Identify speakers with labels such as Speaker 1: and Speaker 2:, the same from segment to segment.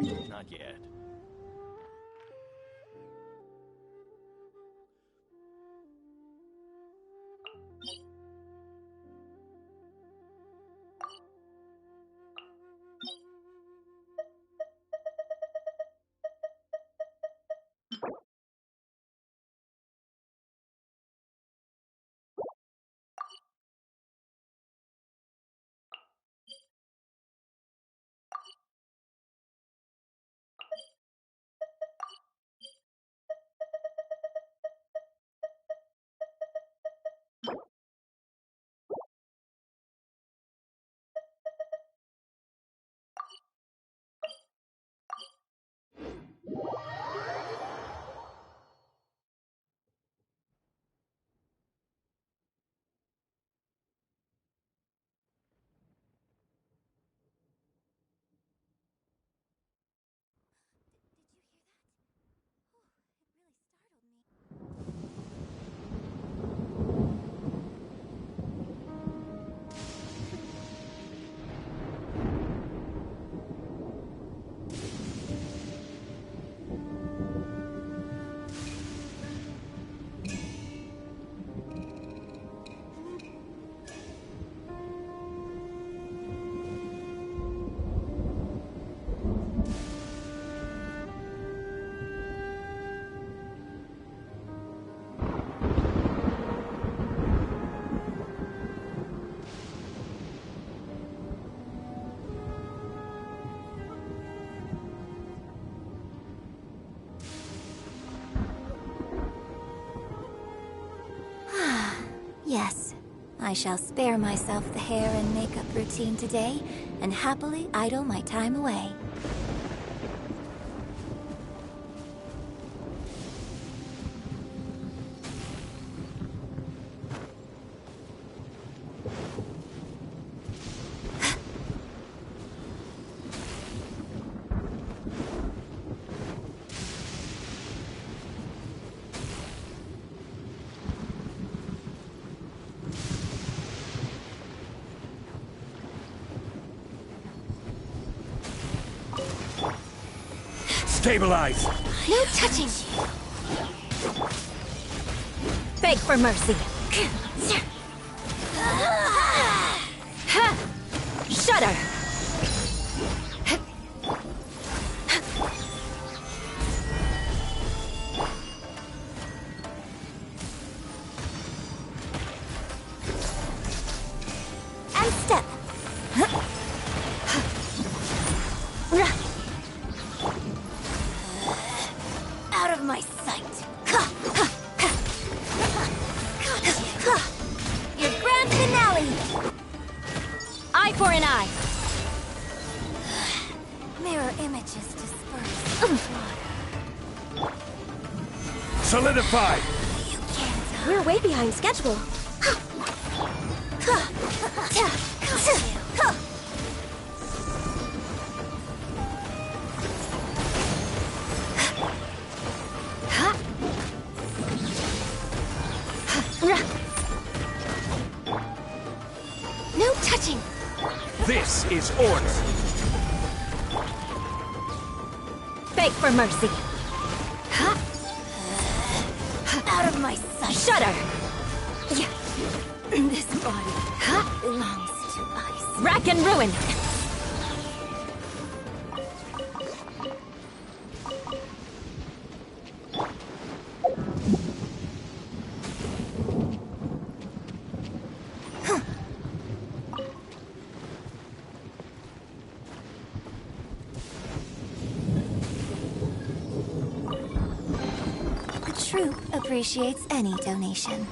Speaker 1: Not yet.
Speaker 2: Yes, I shall spare myself the hair and makeup routine today, and happily idle my time away.
Speaker 1: Stabilize!
Speaker 2: No touching! Beg for mercy! Shudder! And step! Out of my sight! Your grand finale! Eye for an eye! Mirror images dispersed.
Speaker 1: Solidify!
Speaker 2: You can't.
Speaker 3: We're way behind schedule.
Speaker 2: No touching!
Speaker 1: This is order!
Speaker 2: Beg for mercy! Out of my sight! Shudder! This body belongs to ice. Rack and ruin! The troop appreciates any donation.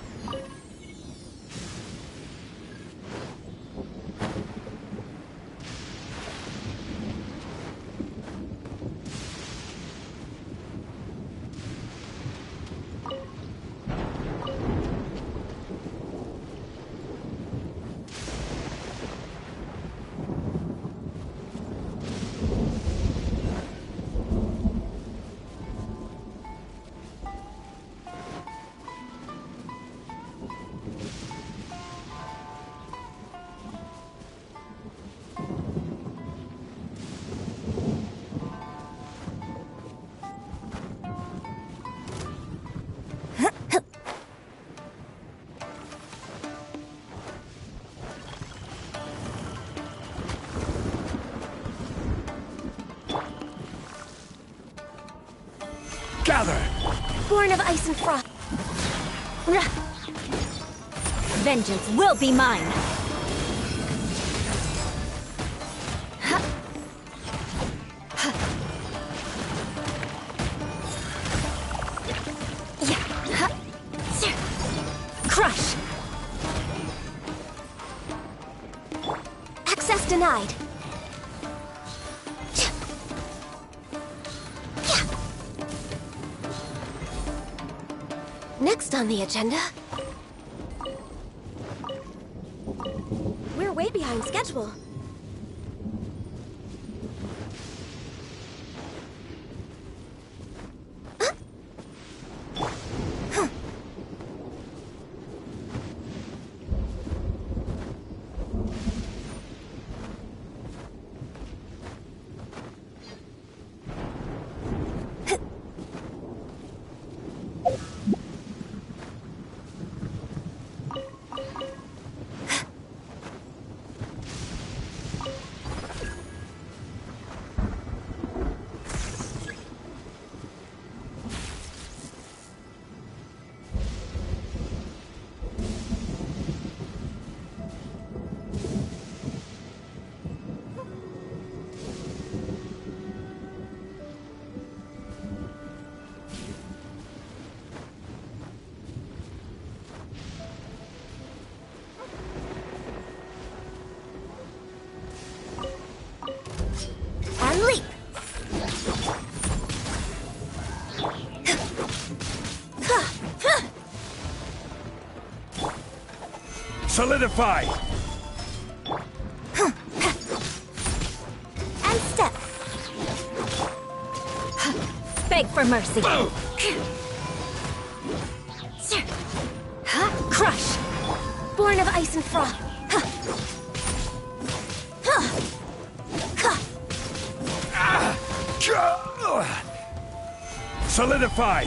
Speaker 2: Born of ice and frost. Vengeance will be mine. Crush. Access denied. Next on the agenda... We're way behind schedule. And leap!
Speaker 1: Solidify!
Speaker 2: And step! Beg for mercy! Crush! Born of ice and frost!
Speaker 1: Solidify!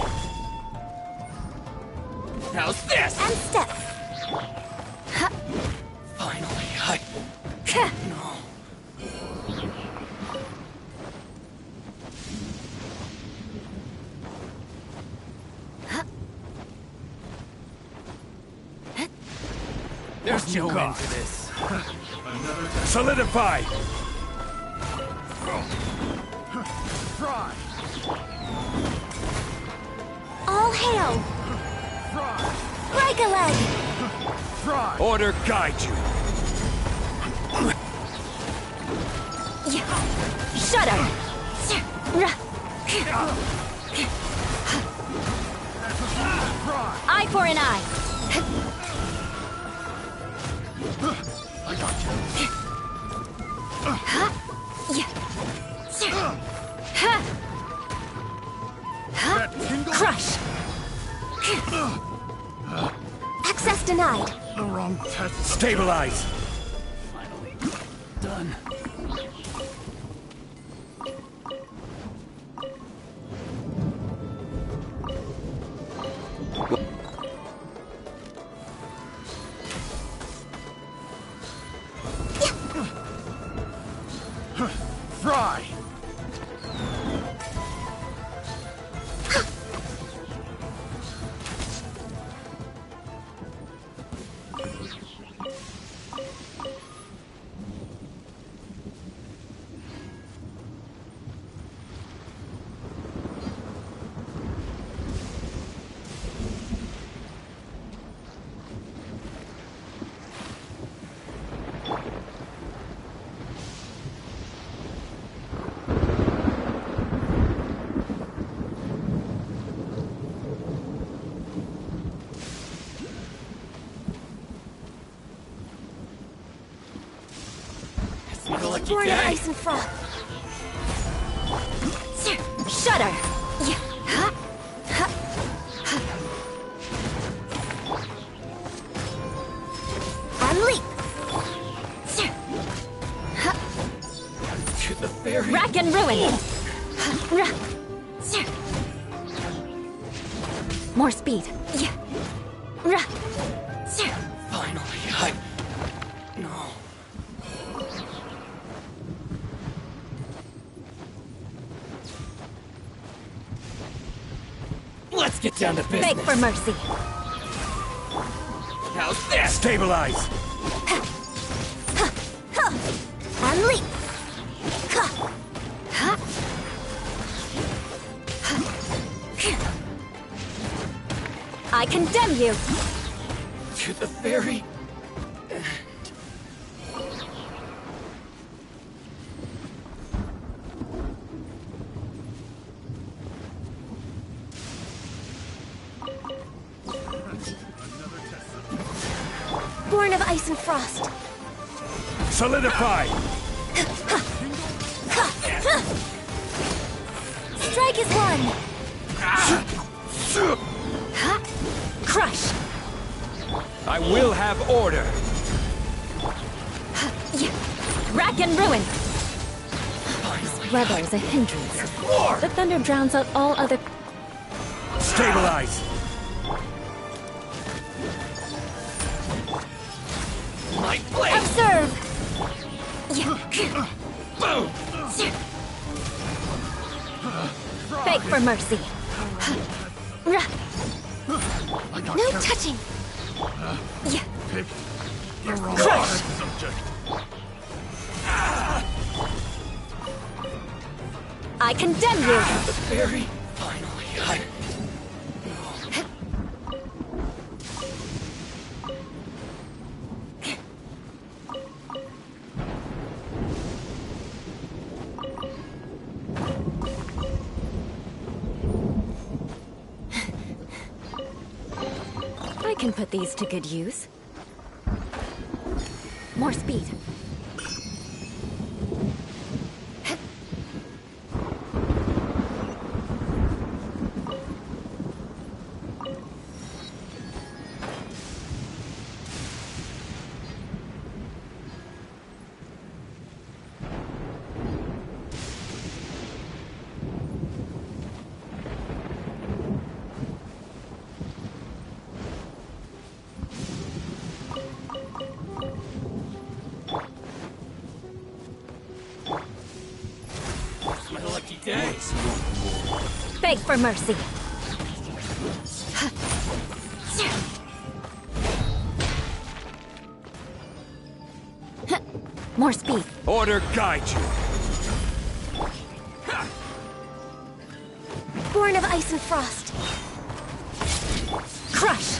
Speaker 1: How's this?
Speaker 2: And step!
Speaker 1: Finally, No. There's no end to this. Solidify! Fry!
Speaker 2: All hail! Break a leg!
Speaker 1: Fry! Order guide you!
Speaker 2: Shudder! Eye for an eye!
Speaker 1: I got you.
Speaker 2: Crush! Access denied.
Speaker 1: The wrong test. Stabilize! Finally done. Fry!
Speaker 2: Born of ice and frost. Shudder! And leap!
Speaker 1: To the very...
Speaker 2: Rack and ruin! More speed.
Speaker 1: Finally, No. Let's get down to business.
Speaker 2: Beg for mercy.
Speaker 1: How's this?
Speaker 3: Stabilize!
Speaker 2: And leap. I condemn you.
Speaker 1: To the very...
Speaker 2: Born of ice and frost.
Speaker 3: Solidify!
Speaker 2: Strike is one. Crush.
Speaker 3: I will have order!
Speaker 2: Rack and ruin. Weather is a hindrance. The thunder drowns out all other...
Speaker 3: Stabilize!
Speaker 1: My blade!
Speaker 2: Observe.
Speaker 1: Boom!
Speaker 2: Beg for mercy. No touching.
Speaker 1: Pick the wrong
Speaker 2: Crush.
Speaker 1: subject.
Speaker 2: I condemn you.
Speaker 1: Very finally, I...
Speaker 2: I can put these to good use. More speed.
Speaker 1: My lucky day.
Speaker 2: Beg for mercy. More speed.
Speaker 3: Order guide you!
Speaker 2: Born of ice and frost. Crush.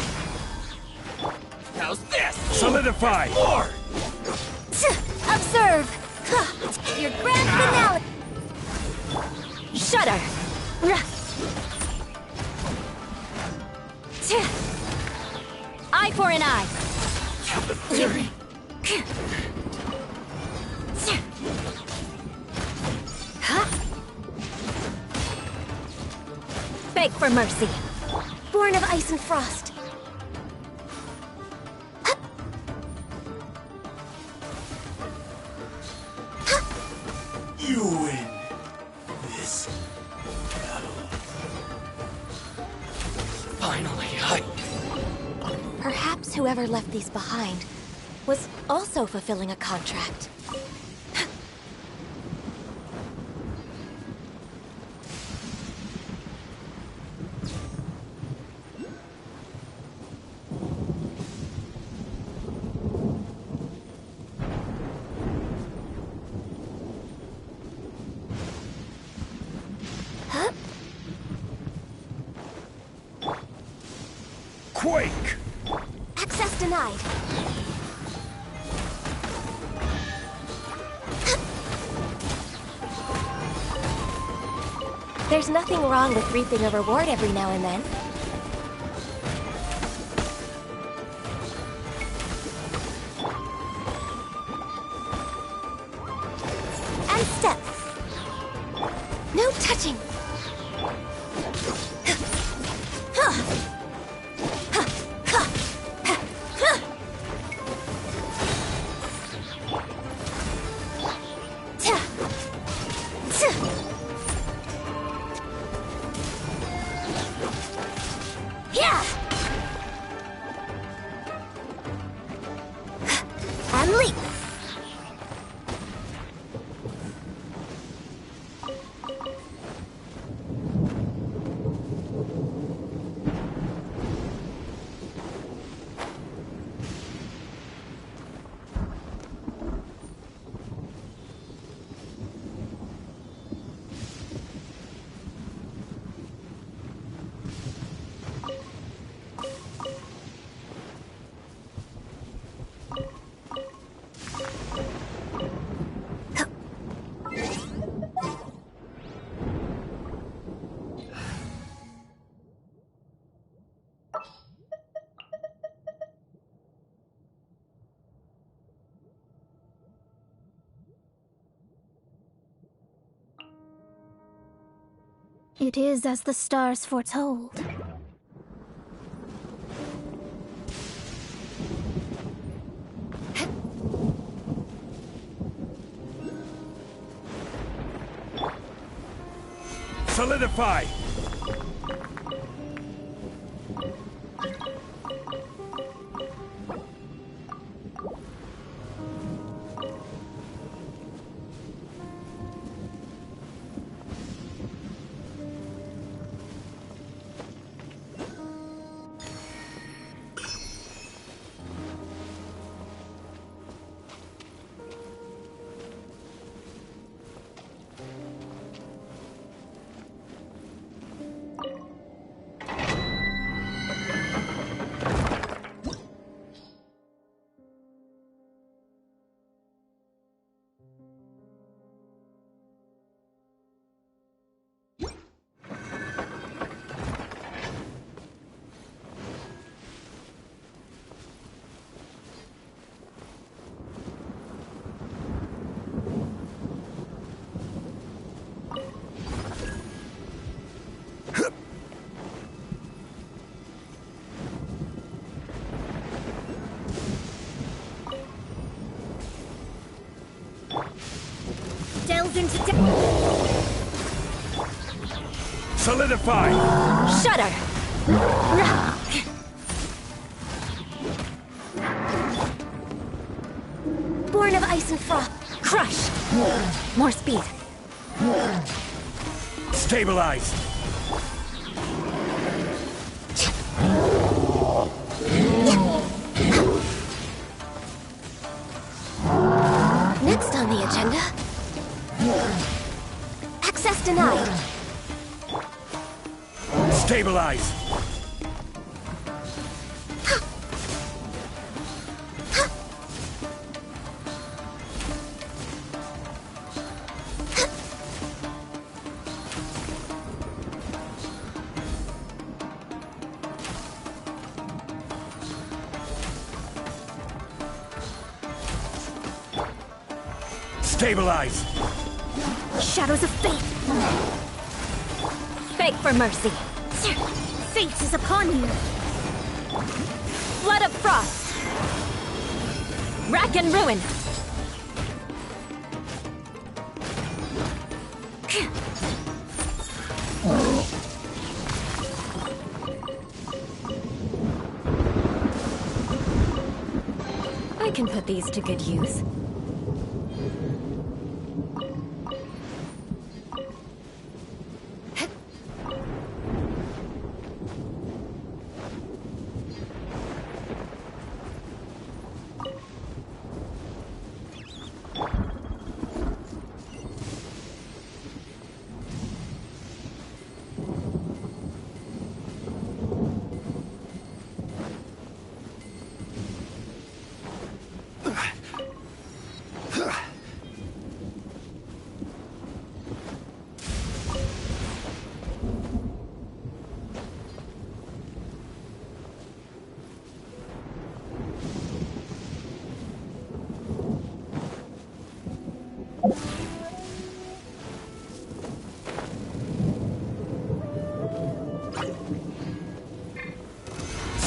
Speaker 1: How's this?
Speaker 3: Solidify!
Speaker 1: More!
Speaker 2: Observe. Your grand finale. Shudder. Eye for an eye.
Speaker 1: To the very...
Speaker 2: Beg for mercy. Born of ice and frost.
Speaker 3: You win this battle.
Speaker 1: Finally, I...
Speaker 2: Perhaps whoever left these behind was also fulfilling a contract.
Speaker 3: Quake!
Speaker 2: Access denied. There's nothing wrong with reaping a reward every now and then. And step. No touching. And leap. It is as the stars foretold.
Speaker 3: Solidify!
Speaker 2: Delves into
Speaker 3: Solidify!
Speaker 2: Shudder! Born of ice and frost. Crush! More speed.
Speaker 3: Stabilize!
Speaker 2: Next on the agenda. Access denied.
Speaker 3: Stabilize! Stabilize!
Speaker 2: Shadows of fate. Beg for mercy. Fate is upon you. Flood of frost. Rack and ruin. I can put these to good use.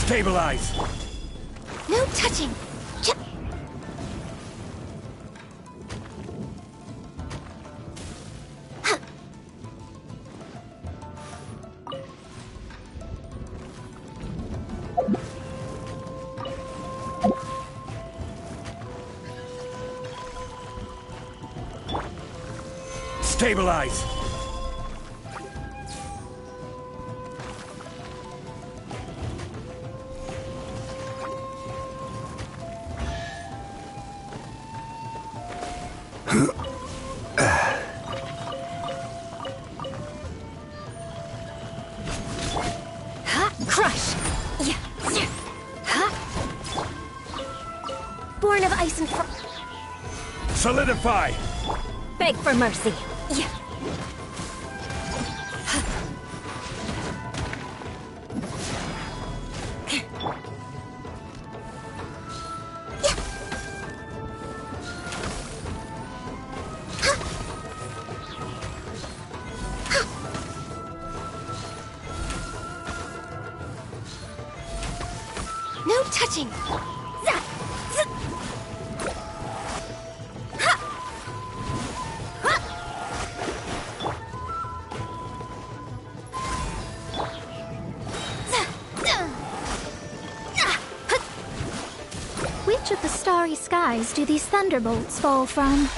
Speaker 3: Stabilize!
Speaker 2: No touching!
Speaker 3: Stabilize!
Speaker 2: Crush! Born of ice and frost.
Speaker 3: Solidify!
Speaker 2: Beg for mercy. touching! Zah! Zah! Ha! Ha! Zah! Zah! Ah! Ha!
Speaker 4: Which of the starry skies do these thunderbolts fall from?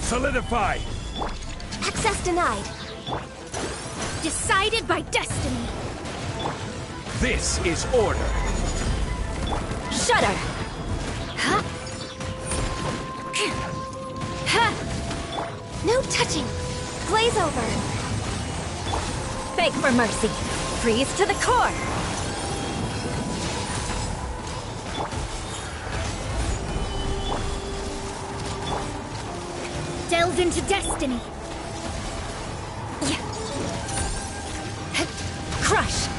Speaker 3: Solidify!
Speaker 2: Access denied.
Speaker 4: Decided by destiny!
Speaker 3: This is order.
Speaker 2: Shudder!
Speaker 4: Huh?
Speaker 2: Ha! No touching! Glaze over! Beg for mercy! Freeze to the core!
Speaker 4: Delve into destiny!
Speaker 2: Yeah. Crush!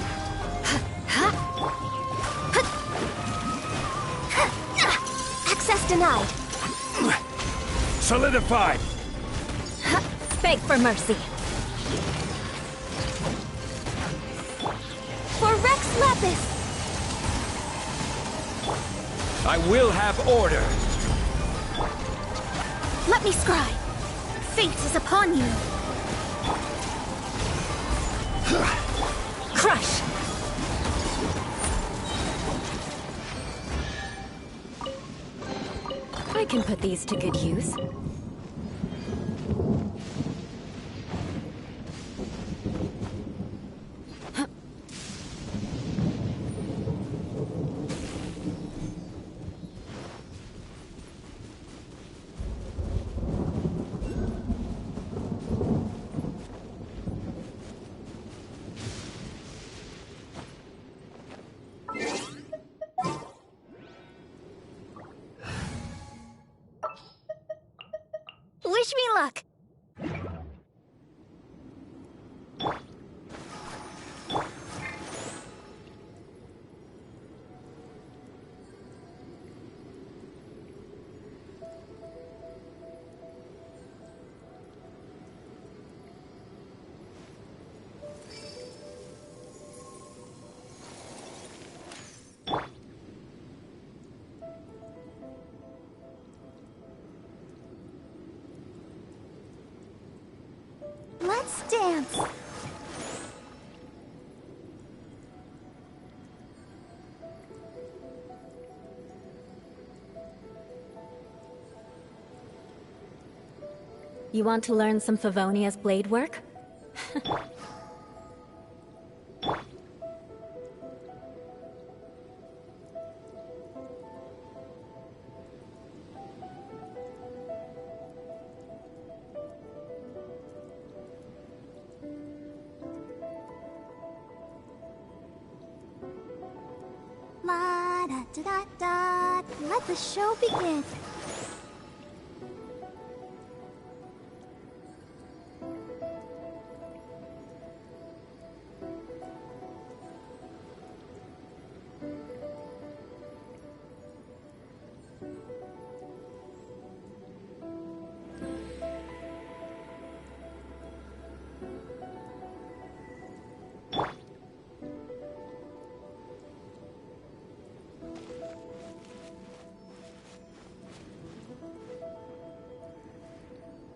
Speaker 2: Access denied.
Speaker 3: Solidify!
Speaker 2: Beg for mercy. For Rex Lapis!
Speaker 3: I will have order.
Speaker 4: Let me scry! Fate is upon you!
Speaker 2: Crush! I can put these to good use.
Speaker 4: Wish me luck!
Speaker 2: Let's dance! You want to learn some Favonia's blade work?
Speaker 4: La da da da da. Let the show begin.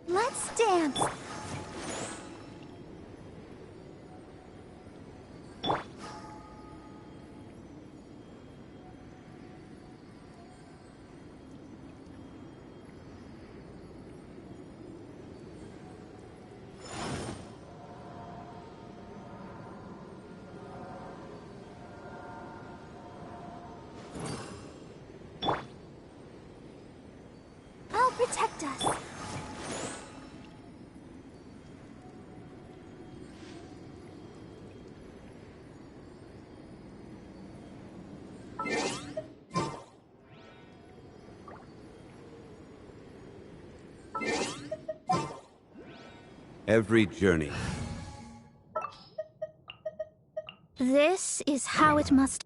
Speaker 2: Let's dance!
Speaker 4: protect us.
Speaker 5: Every journey.
Speaker 4: This is how it must.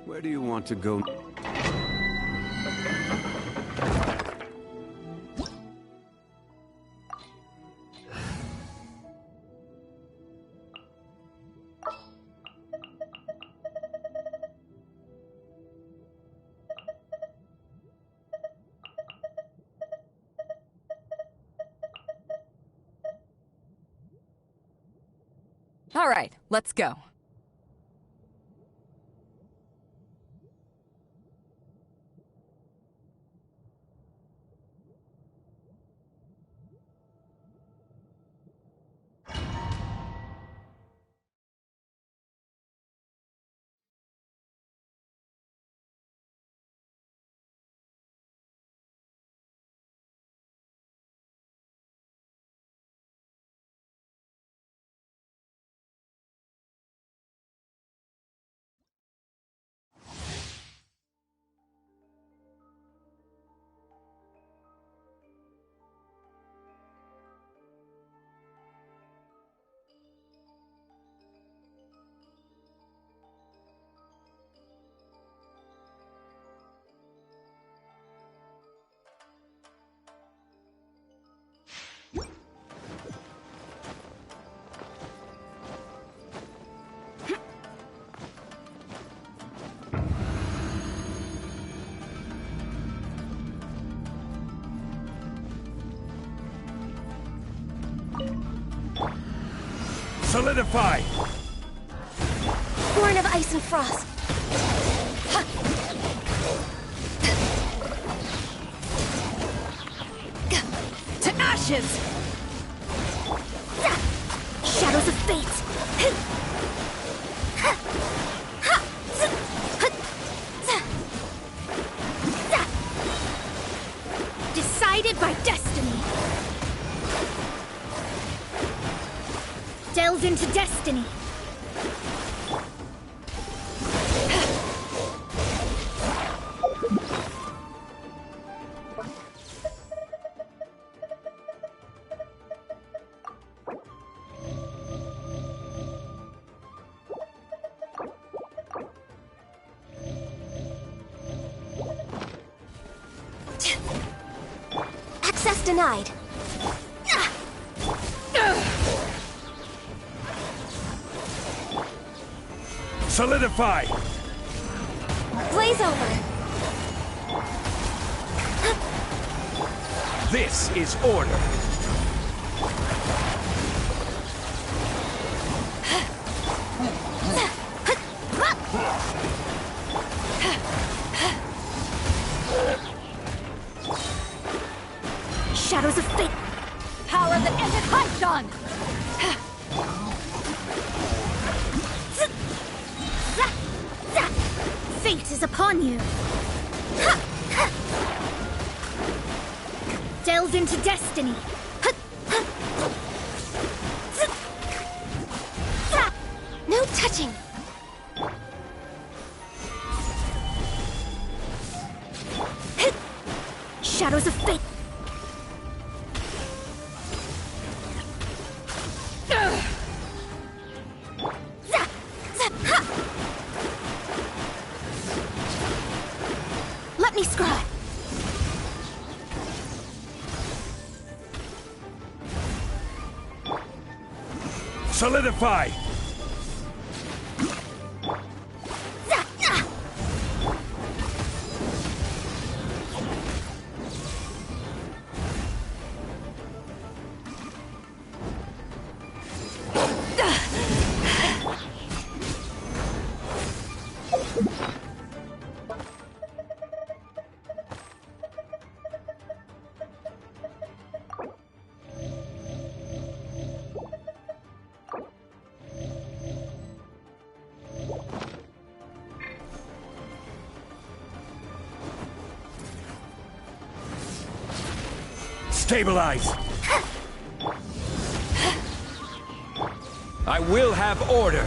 Speaker 5: Where do you want to go?
Speaker 6: All right, let's go.
Speaker 3: Solidify!
Speaker 2: Born of ice and frost.
Speaker 6: To ashes!
Speaker 2: Shadows of fate.
Speaker 4: Decided by destiny. Delve into destiny.
Speaker 2: Access denied.
Speaker 3: Solidify!
Speaker 2: Blaze over!
Speaker 3: This is order!
Speaker 4: Shadows of fate!
Speaker 6: Power that ended Hypedon!
Speaker 4: Fate is upon you! Delve into destiny!
Speaker 2: No touching!
Speaker 4: Shadows of fate! Let me scry!
Speaker 3: Solidify! Stabilize! I will have order!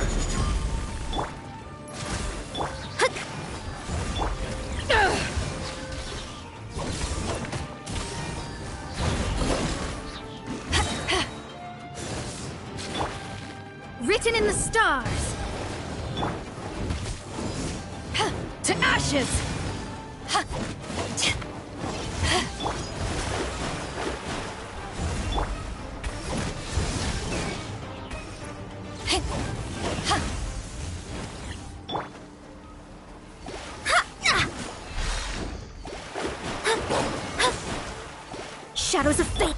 Speaker 4: Written in the stars!
Speaker 6: To ashes!
Speaker 4: Shadows of fate!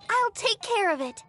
Speaker 2: I'll take care of it!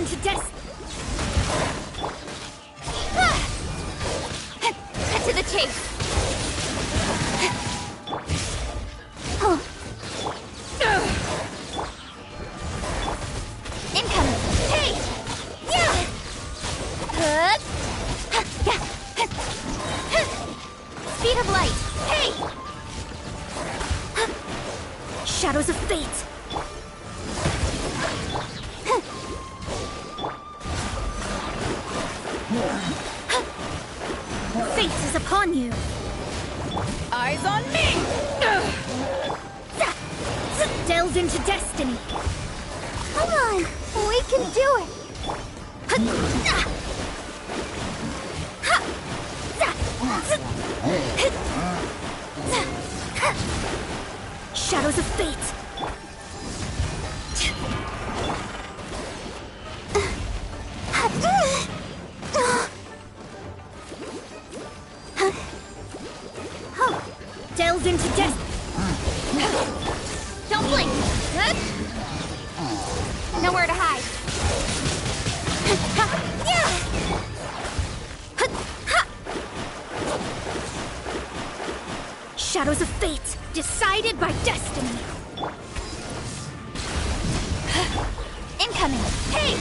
Speaker 4: into destiny.
Speaker 6: Cut to the chase. Incoming. Hey! Yeah! Speed of light. Hey!
Speaker 4: Shadows of fate. Fate is upon you.
Speaker 6: Eyes on me!
Speaker 4: Delve into destiny.
Speaker 2: Come on, we can do it.
Speaker 4: Shadows of fate. Delve into destiny.
Speaker 6: Don't blink! Nowhere to hide.
Speaker 4: Shadows of fate, decided by destiny.
Speaker 6: Incoming! Hey!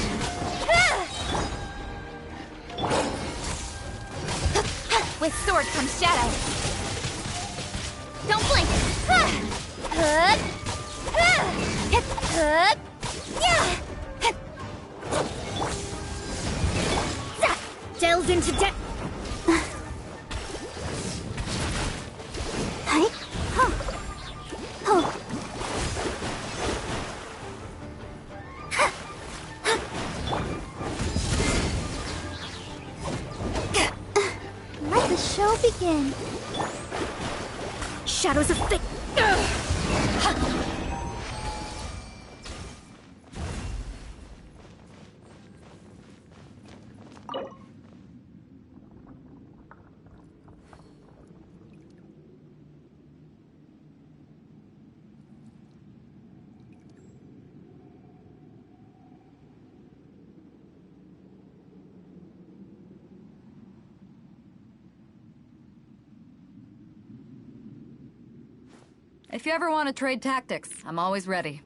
Speaker 6: With sword comes shadow. Don't blink!
Speaker 4: Delve into depth.
Speaker 2: Let the show begin.
Speaker 4: Shadows of fate.
Speaker 6: If you ever want to trade tactics, I'm always ready.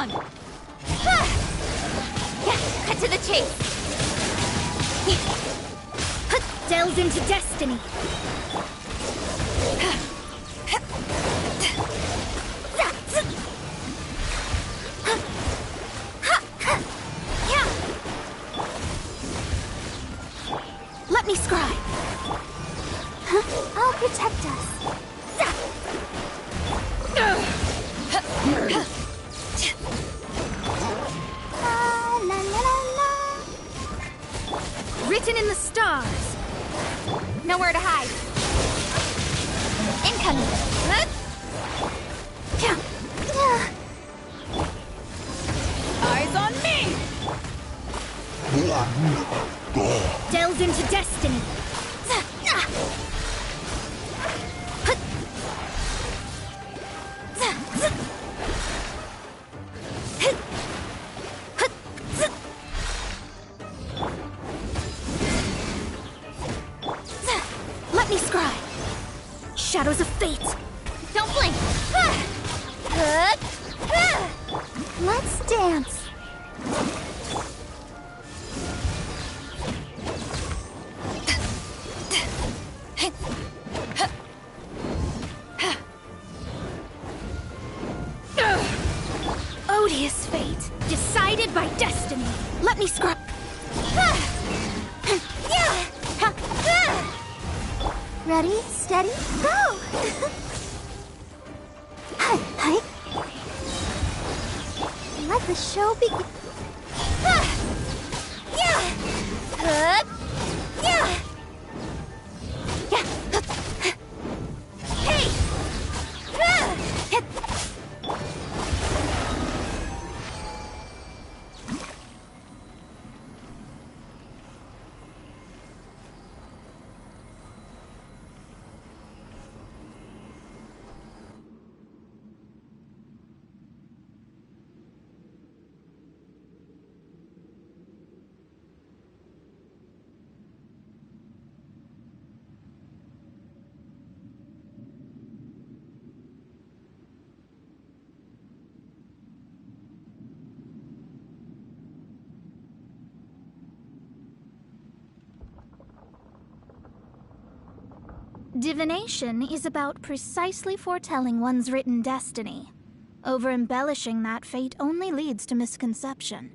Speaker 6: on!
Speaker 2: Yeah, cut to the chase.
Speaker 4: Delve into destiny.
Speaker 2: Let me scry.
Speaker 4: I'll protect us. La la la la.
Speaker 2: Written in the stars.
Speaker 6: Nowhere to hide.
Speaker 2: Incoming.
Speaker 6: Eyes on me!
Speaker 4: Delve into destiny.
Speaker 2: Let me scry.
Speaker 4: Shadows of fate.
Speaker 2: Don't blink.
Speaker 4: Let's dance. Odious fate, decided by destiny.
Speaker 2: Let me scry.
Speaker 4: Ready, steady, go! Hi, hi. Let the show begin.
Speaker 2: Hey!
Speaker 4: Divination is about precisely foretelling one's written destiny. Over-embellishing that fate only leads to misconception.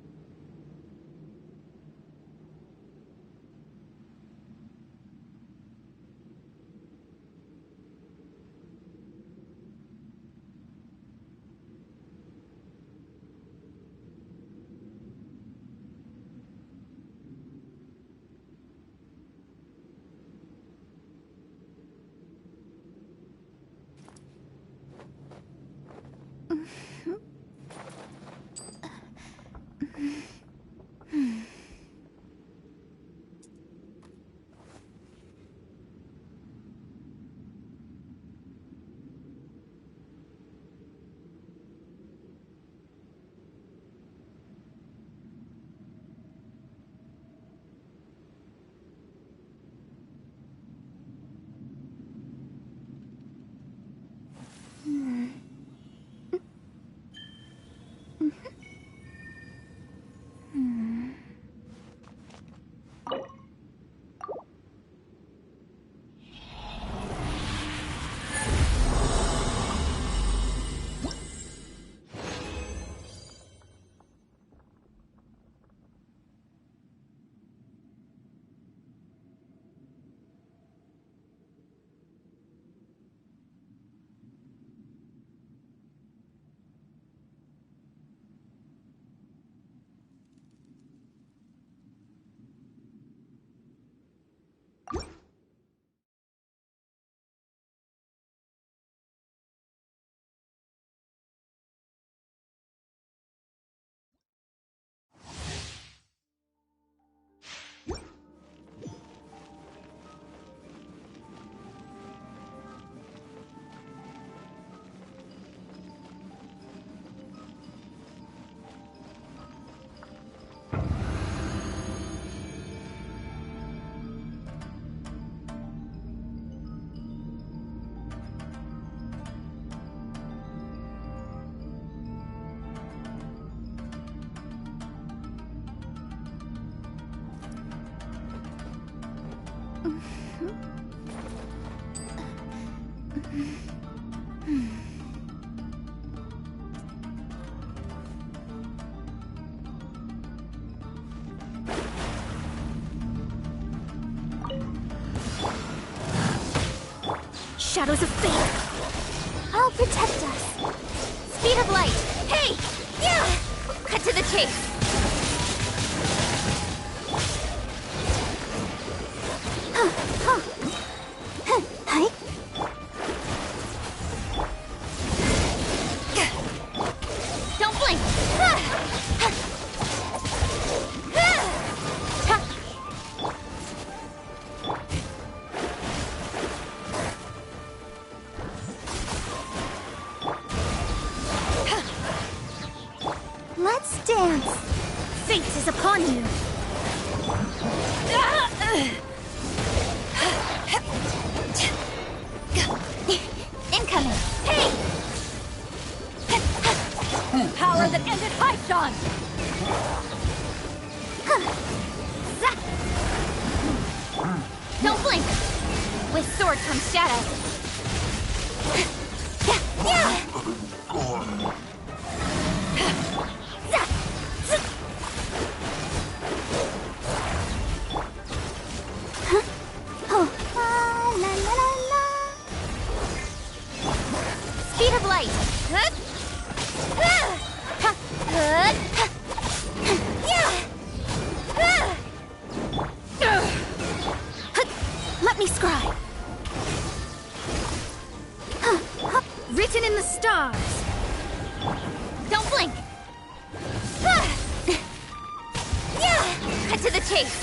Speaker 4: Shadows of fate.
Speaker 2: I'll protect us.
Speaker 6: Speed of light. Hey! Yeah! Cut to the chase.
Speaker 2: Hi.
Speaker 6: Don't blink.
Speaker 2: Let's dance.
Speaker 4: Fate is upon you.
Speaker 6: Incoming. Hey! Power that ended Python. Don't blink. With sword comes shadow.
Speaker 2: Oh. La la la la.
Speaker 6: Speed of light.
Speaker 4: Let me scry. Written in the stars.
Speaker 6: Don't blink. Cut to the chase.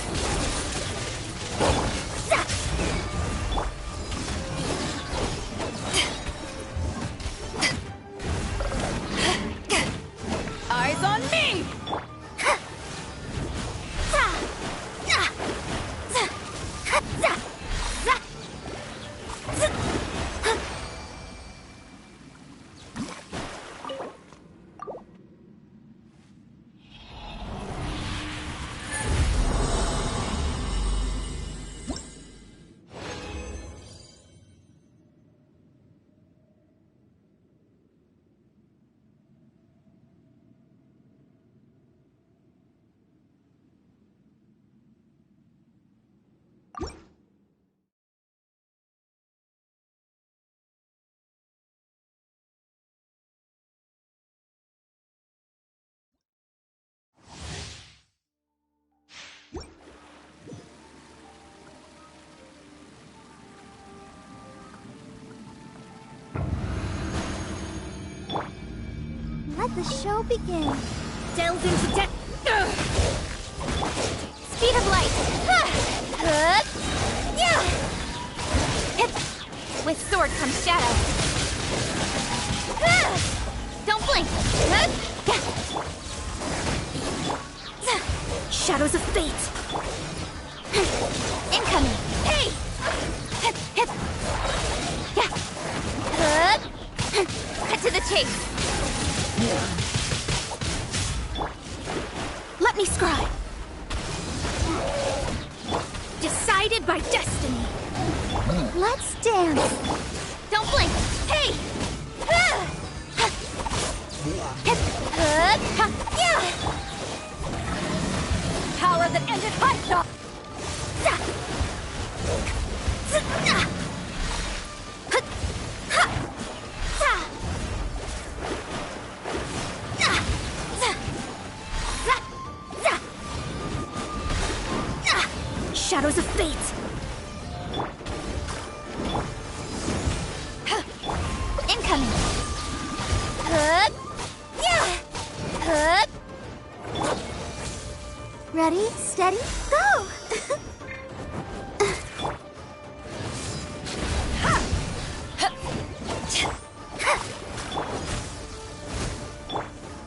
Speaker 6: Eyes on me!
Speaker 2: Let the show begin.
Speaker 4: Delve into death.
Speaker 6: Speed of light. With sword comes shadow. Don't blink.
Speaker 4: Shadows of fate.
Speaker 6: Incoming. Hey! Cut to the chase.
Speaker 4: Let me scry. Decided by destiny.
Speaker 2: Let's dance.
Speaker 6: Don't blink. Hey! Power that ended Python.
Speaker 4: Shadows of fate.
Speaker 6: Incoming.
Speaker 2: Ready, steady, go!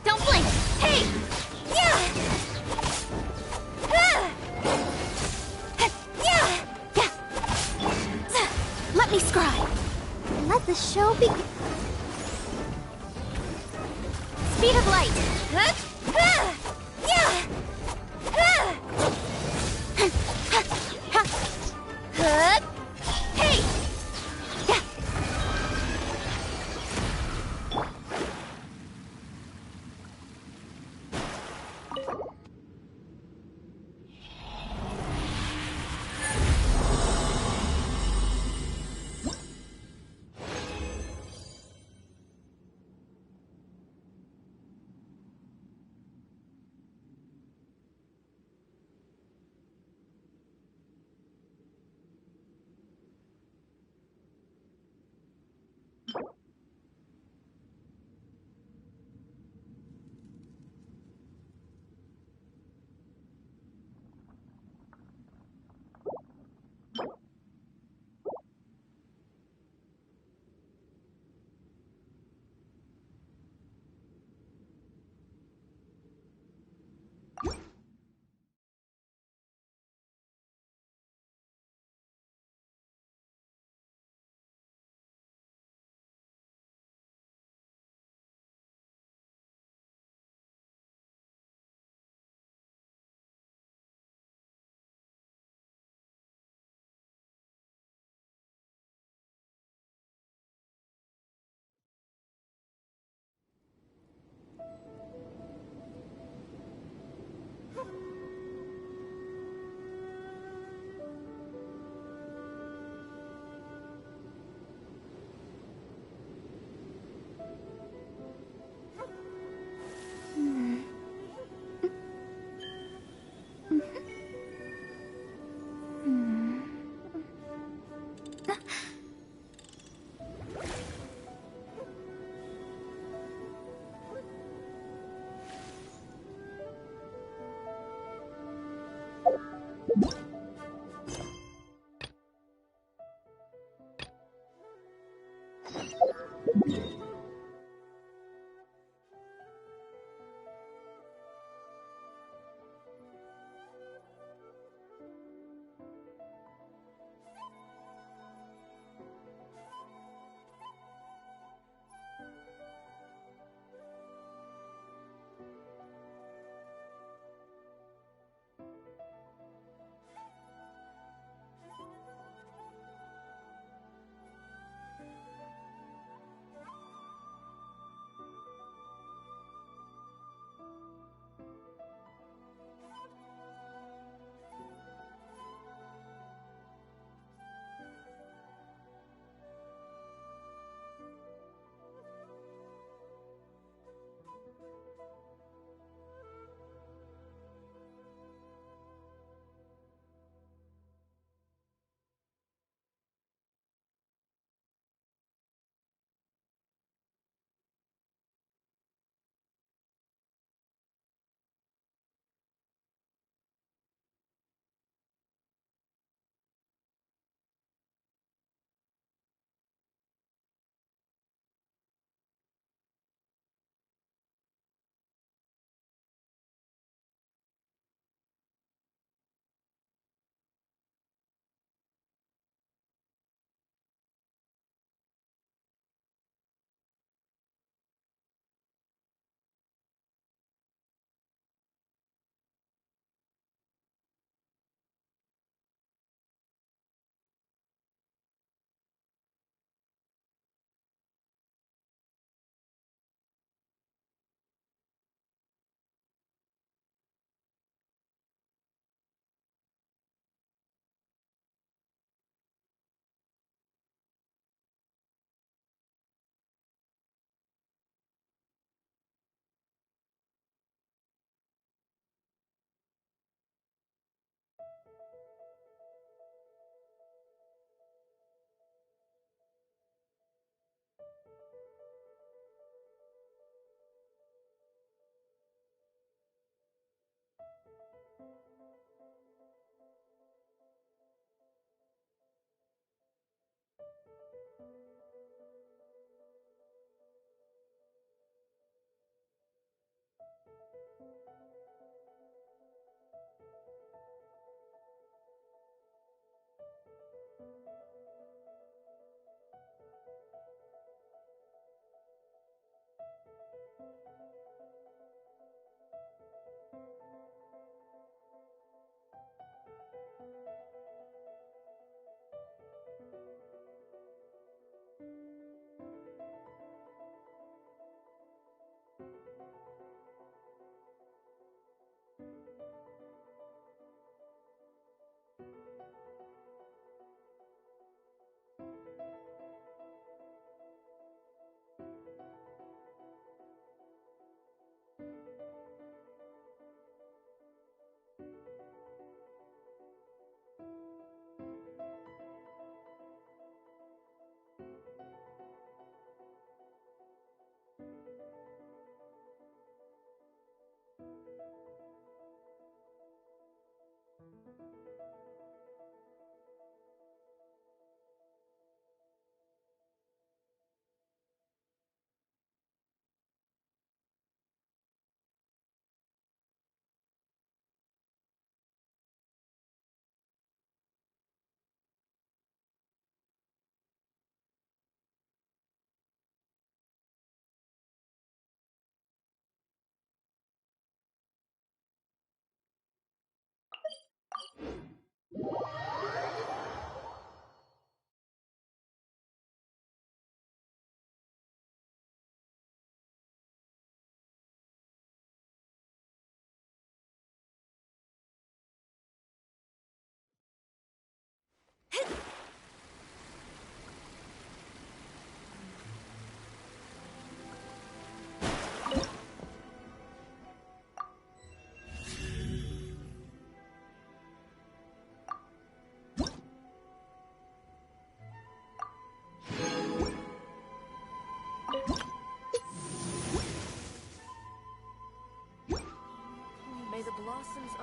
Speaker 6: Don't blink. Hey!
Speaker 4: Let me scry.
Speaker 2: Let the show begin.
Speaker 6: Speed of light.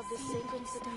Speaker 7: the sacred stone.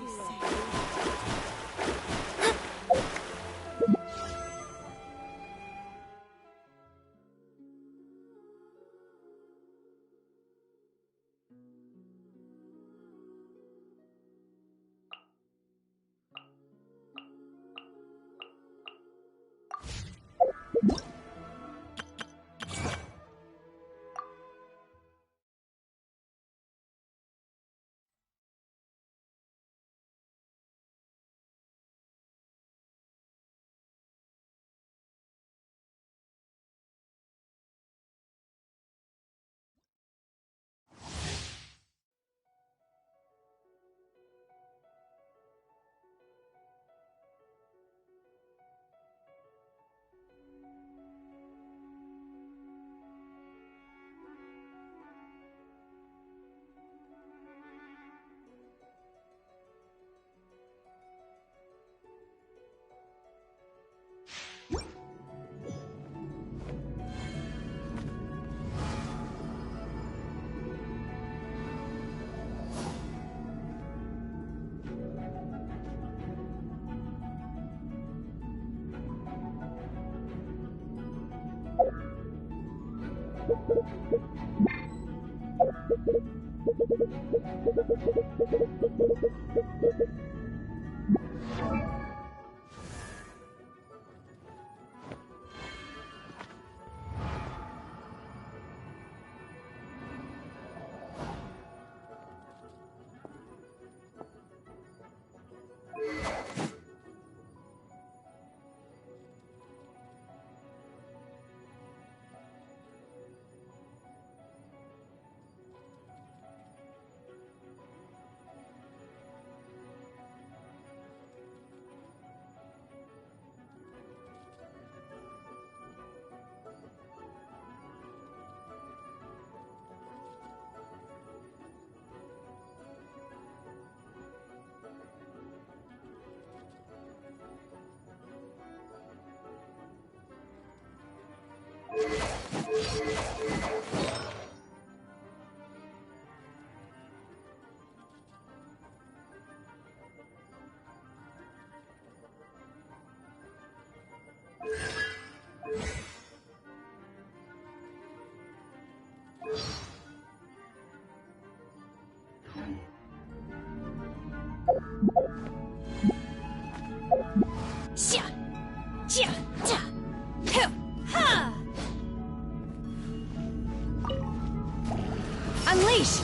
Speaker 6: Unleash!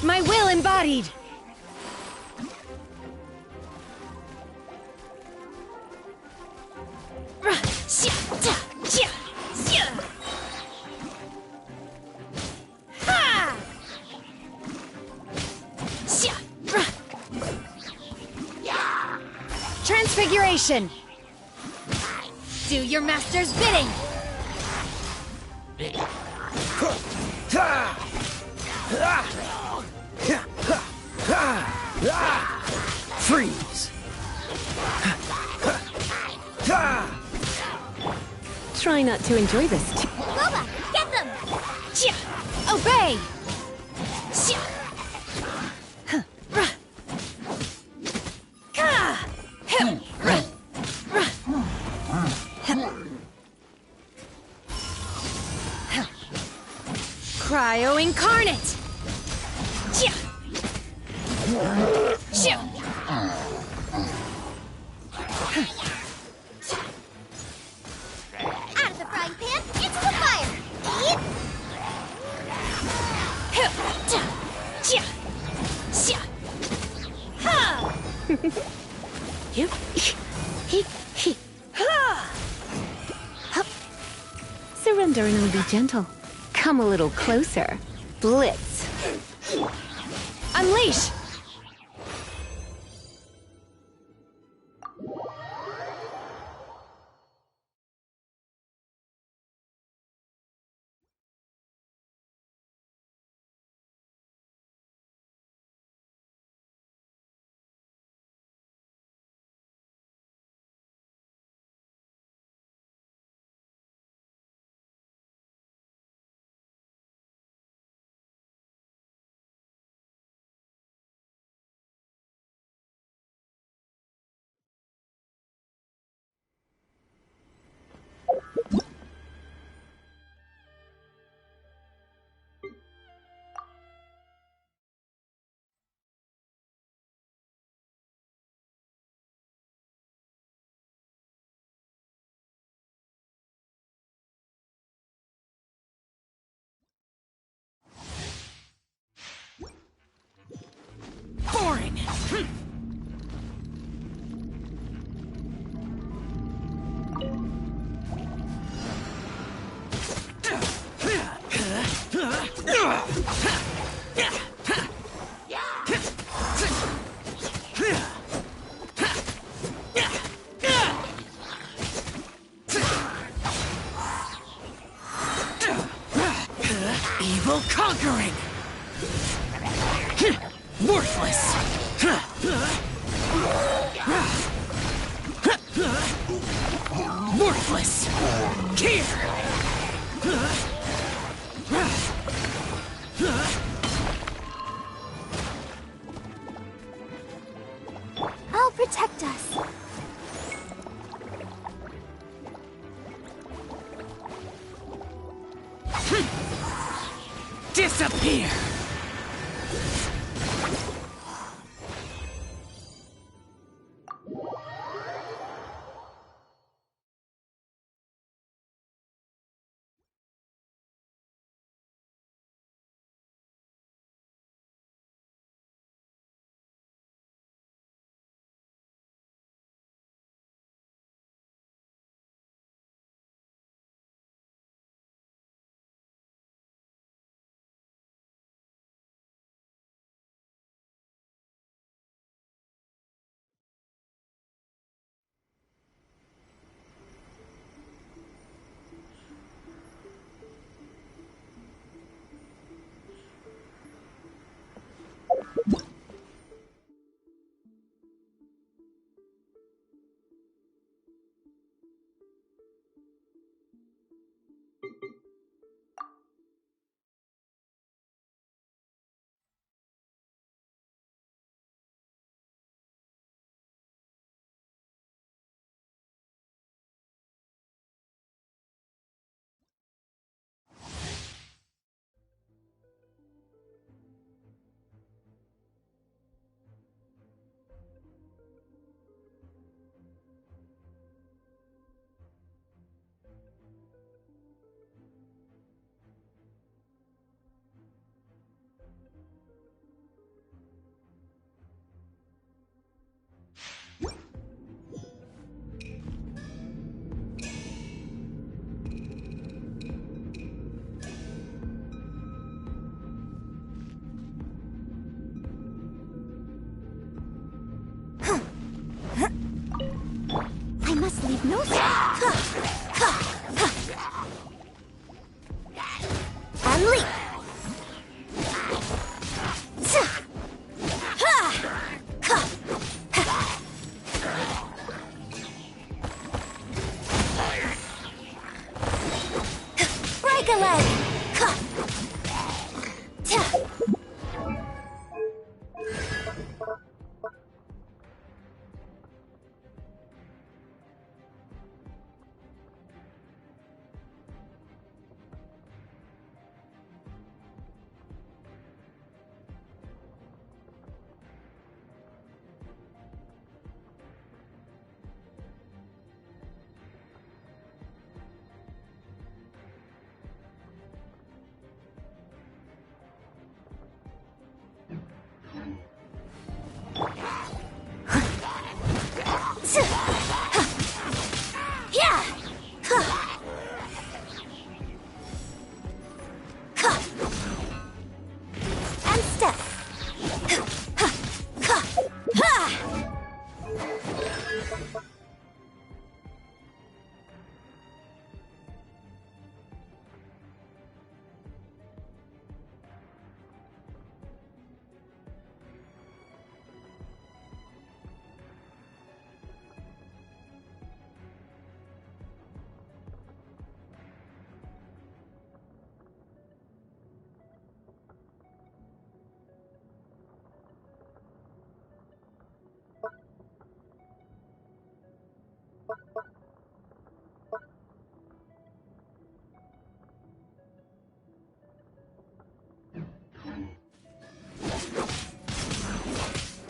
Speaker 6: My will embodied! Transfiguration! Do your master's bidding!
Speaker 3: Freeze!
Speaker 6: Try not to enjoy this.
Speaker 2: Boba, get them!
Speaker 6: Obey! Cryo incarnate!
Speaker 2: Out of the frying pan, into the fire! Eat!
Speaker 6: Surrender and I'll be gentle. Come a little closer. Blitz. Unleash!
Speaker 3: Evil conquering! Worthless! Worthless! Here!
Speaker 4: I'll protect us.
Speaker 3: Disappear!
Speaker 2: I must leave no and leap. Break a leg. And step.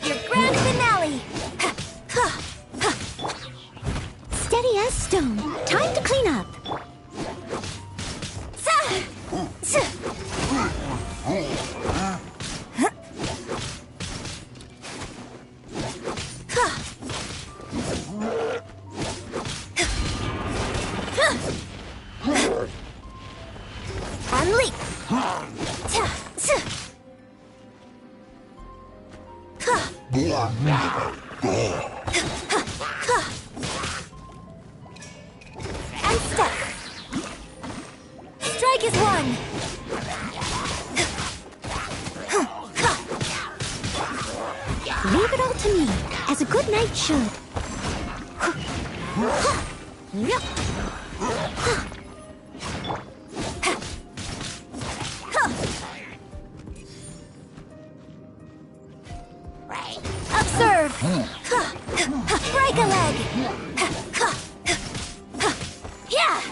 Speaker 2: Your grand finale! Steady as stone. Time to clean up. one step. Strike is one.
Speaker 6: Leave it all to me, as a good knight should.
Speaker 2: Observe. Break a leg. Yeah.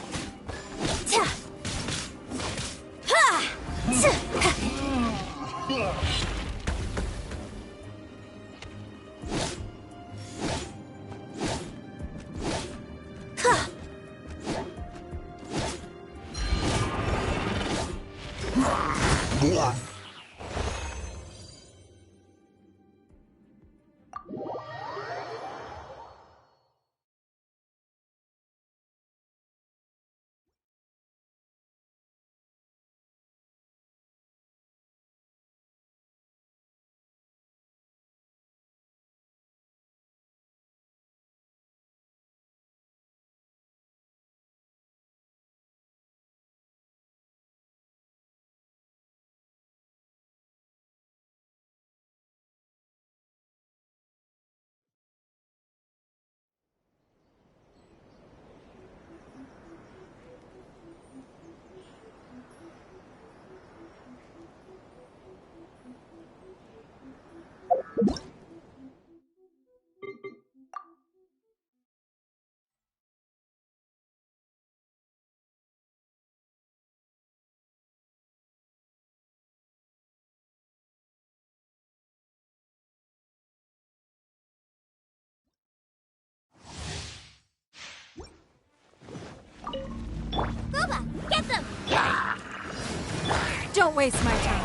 Speaker 2: Booba, get them!
Speaker 7: Don't waste my time.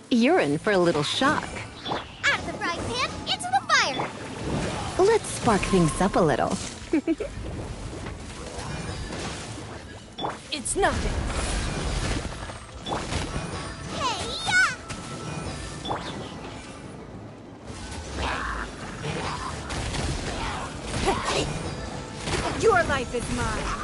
Speaker 6: You're in for a little shock.
Speaker 2: Out of the frying pan, into the fire!
Speaker 6: Let's spark things up a little.
Speaker 7: It's nothing. Your life is mine.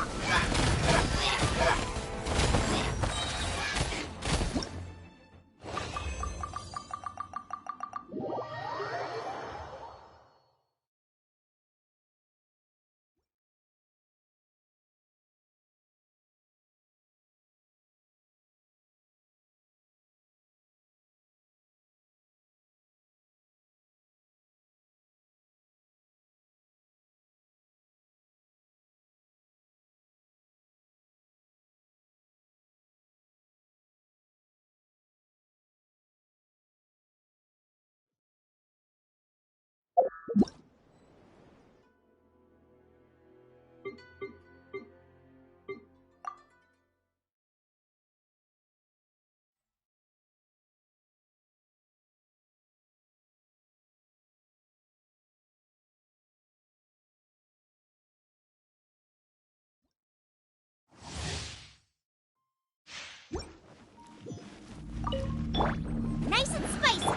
Speaker 2: Nice and spicy!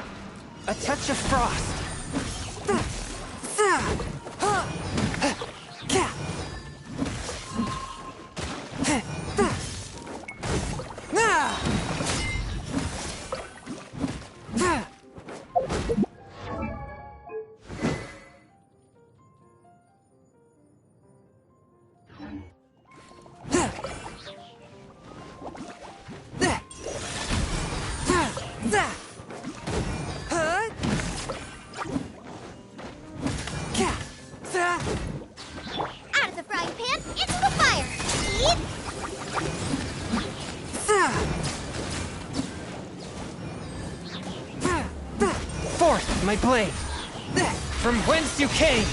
Speaker 3: A touch of frost.
Speaker 2: Out of the frying pan, into the fire! Eat!
Speaker 3: Forth, my blade. From whence you came.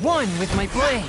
Speaker 3: One with my blade.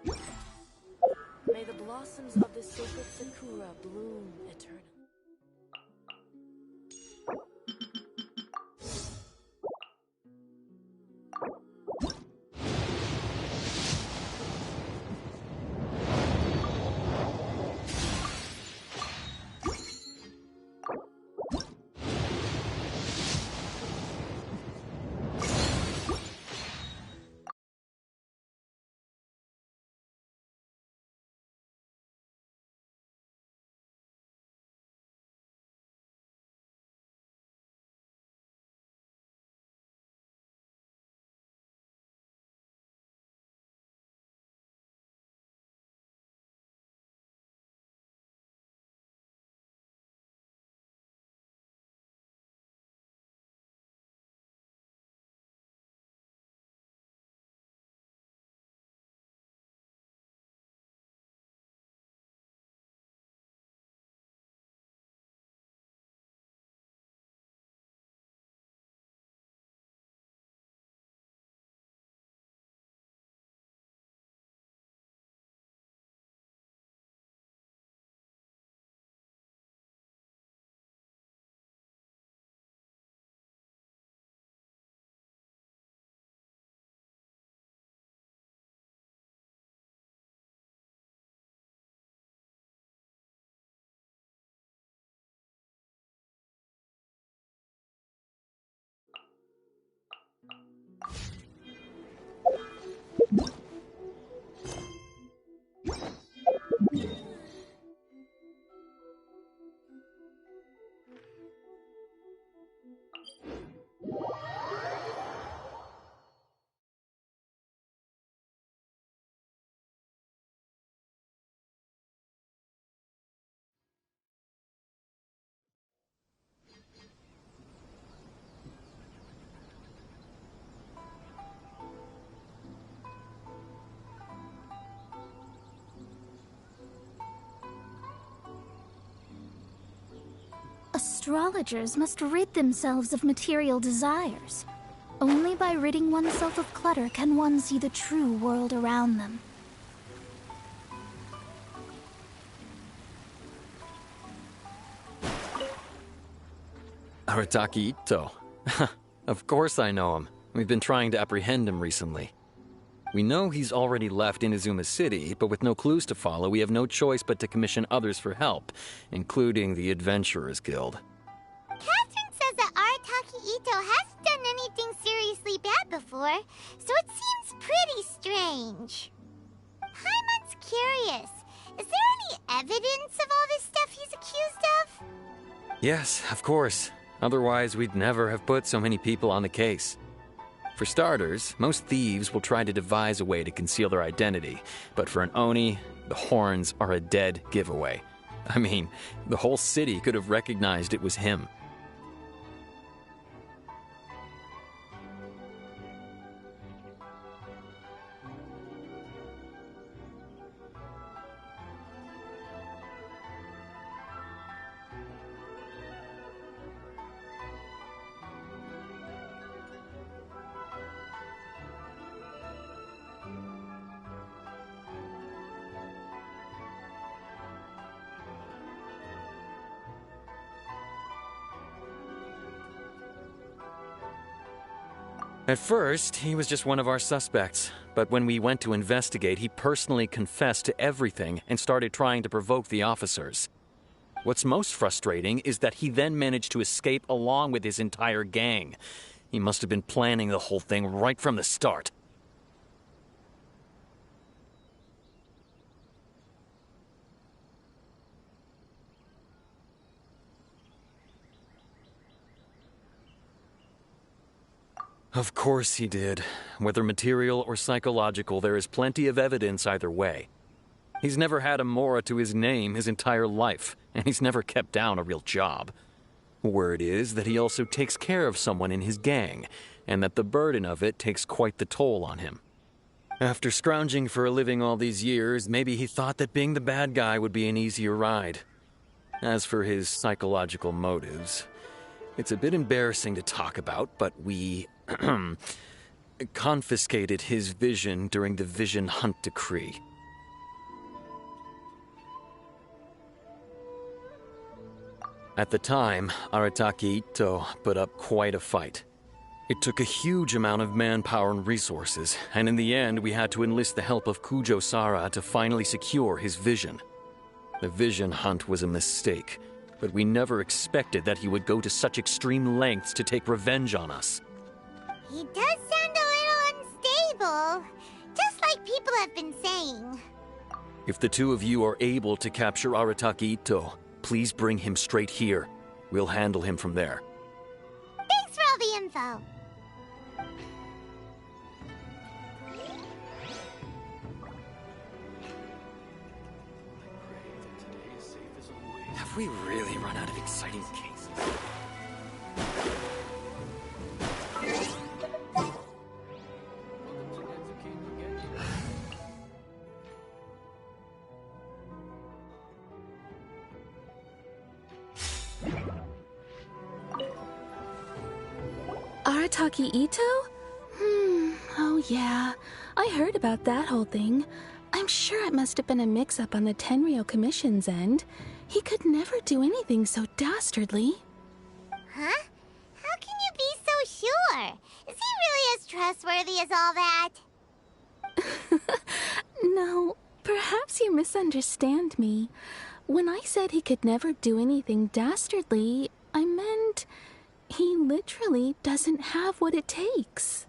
Speaker 8: May the blossoms of the sacred sakura bloom eternally.
Speaker 4: Astrologers must rid themselves of material desires. Only by ridding oneself of clutter can one see the true world around them.
Speaker 9: Arataki Ito. Of course I know him. We've been trying to apprehend him recently. We know he's already left Inazuma City, but with no clues to follow, we have no choice but to commission others for help, including the Adventurers Guild.
Speaker 10: Catherine says that Arataki Ito hasn't done anything seriously bad before, so it seems pretty strange. Paimon's curious. Is there any evidence of all this stuff he's accused of?
Speaker 9: Yes, of course. Otherwise, we'd never have put so many people on the case. For starters, most thieves will try to devise a way to conceal their identity, but for an Oni, the horns are a dead giveaway. I mean, the whole city could have recognized it was him. At first, he was just one of our suspects, but when we went to investigate, he personally confessed to everything and started trying to provoke the officers. What's most frustrating is that he then managed to escape along with his entire gang. He must have been planning the whole thing right from the start. Of course he did. Whether material or psychological, there is plenty of evidence either way. He's never had a Mora to his name his entire life, and he's never kept down a real job. Word is that he also takes care of someone in his gang, and that the burden of it takes quite the toll on him. After scrounging for a living all these years, maybe he thought that being the bad guy would be an easier ride. As for his psychological motives, it's a bit embarrassing to talk about, but we confiscated his vision during the Vision Hunt Decree. At the time, Arataki Ito put up quite a fight. It took a huge amount of manpower and resources, and in the end we had to enlist the help of Kujo Sara to finally secure his vision. The vision hunt was a mistake, but we never expected that he would go to such extreme lengths to take revenge on us.
Speaker 10: He does sound a little unstable, just like people have been saying.
Speaker 9: If the two of you are able to capture Arataki Ito, please bring him straight here. We'll handle him from there.
Speaker 10: Thanks for all the info.
Speaker 1: Have we really run out of exciting cases?
Speaker 6: Arataki Ito? Oh yeah. I heard about that whole thing. I'm sure it must have been a mix-up on the Tenryou Commission's end. He could never do anything so dastardly.
Speaker 10: Huh? How can you be so sure? Is he really as trustworthy as all that?
Speaker 6: No, perhaps you misunderstand me. When I said he could never do anything dastardly, I meant he literally doesn't have what it takes.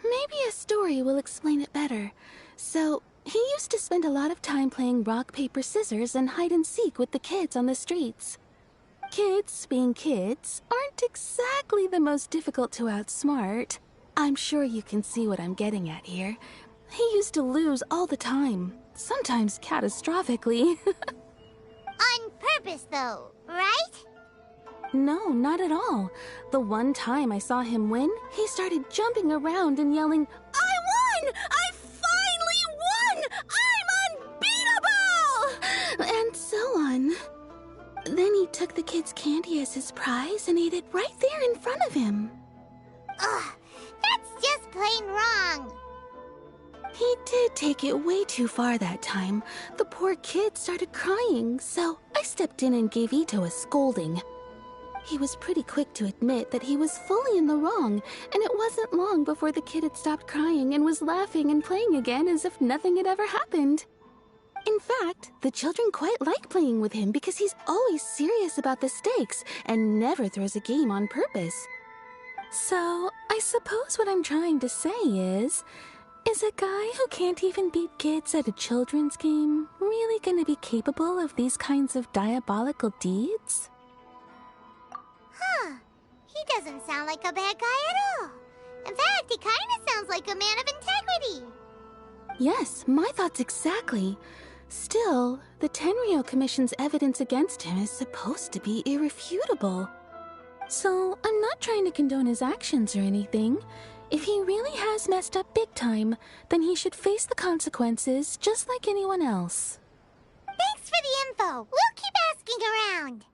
Speaker 6: Maybe a story will explain it better. So, he used to spend a lot of time playing rock, paper, scissors and hide and seek with the kids on the streets. Kids, being kids, aren't exactly the most difficult to outsmart. I'm sure you can see what I'm getting at here. He used to lose all the time, sometimes catastrophically.
Speaker 10: On purpose, though, right?
Speaker 6: No, not at all. The one time I saw him win, he started jumping around and yelling, "I won! I finally won! I'm unbeatable!" And so on. Then he took the kid's candy as his prize and ate it right there in front of him.
Speaker 10: Ugh, that's just plain wrong.
Speaker 6: He did take it way too far that time. The poor kid started crying, so I stepped in and gave Ito a scolding. He was pretty quick to admit that he was fully in the wrong, and it wasn't long before the kid had stopped crying and was laughing and playing again as if nothing had ever happened. In fact, the children quite like playing with him because he's always serious about the stakes and never throws a game on purpose. So, I suppose what I'm trying to say is a guy who can't even beat kids at a children's game really gonna be capable of these kinds of diabolical deeds?
Speaker 10: Huh. He doesn't sound like a bad guy at all. In fact, he kind of sounds like a man of integrity.
Speaker 6: Yes, my thoughts exactly. Still, the Tenryou Commission's evidence against him is supposed to be irrefutable. So, I'm not trying to condone his actions or anything. If he really has messed up big time, then he should face the consequences just like anyone else.
Speaker 10: Thanks for the info. We'll keep asking around.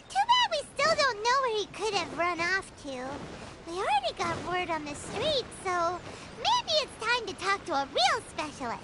Speaker 10: Too bad we still don't know where he could have run off to. We already got word on the street, so maybe it's time to talk to a real specialist.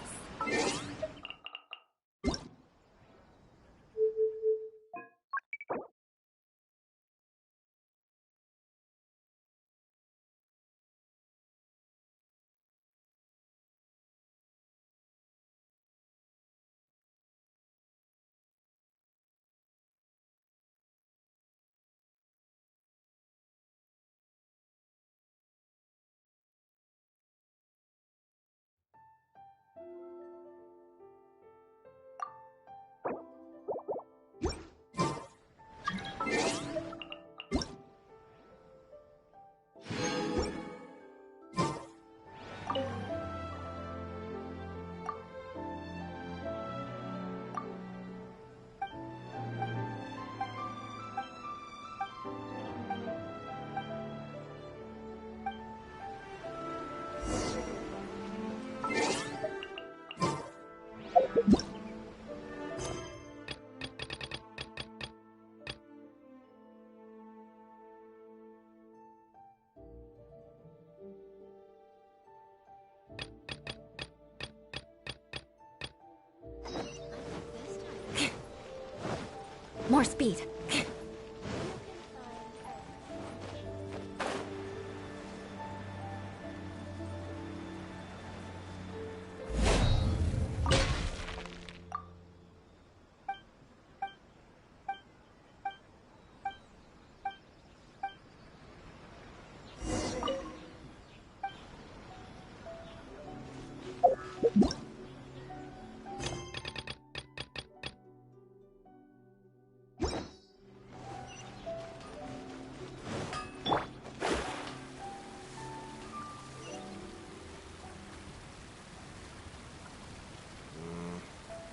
Speaker 4: more speed.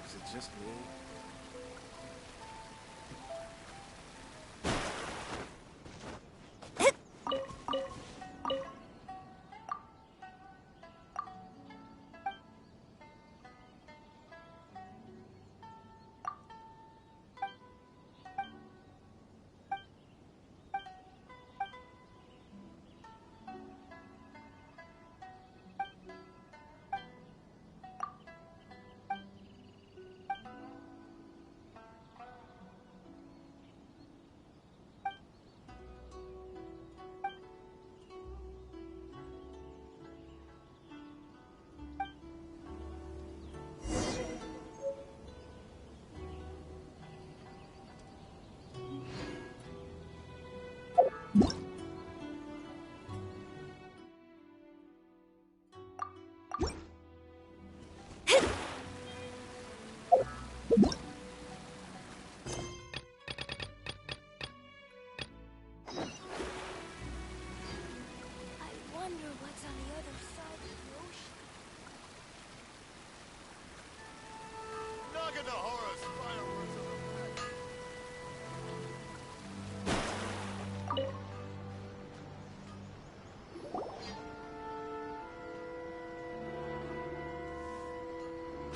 Speaker 5: Is it just me?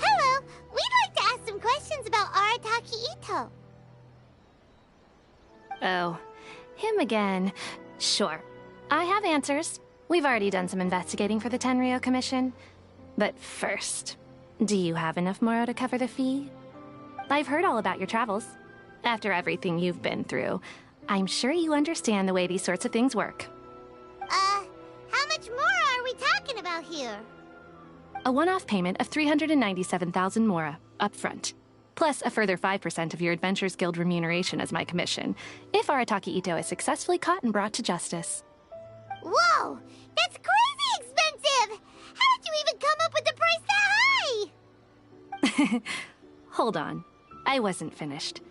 Speaker 10: Hello, we'd like to ask some questions about Arataki Ito.
Speaker 4: Oh, him again. Sure. I have answers. We've already done some investigating for the Tenryo Commission. But first, do you have enough Moro to cover the fee? I've heard all about your travels. After everything you've been through, I'm sure you understand the way these sorts of things work.
Speaker 10: How much more are we talking about here?
Speaker 4: A one-off payment of 397,000 Mora, up front. Plus a further 5% of your Adventures Guild remuneration as my commission, if Arataki Ito is successfully caught and brought to justice.
Speaker 10: Whoa! That's crazy expensive! How did you even come up with the price that high?
Speaker 4: Hold on. I wasn't finished.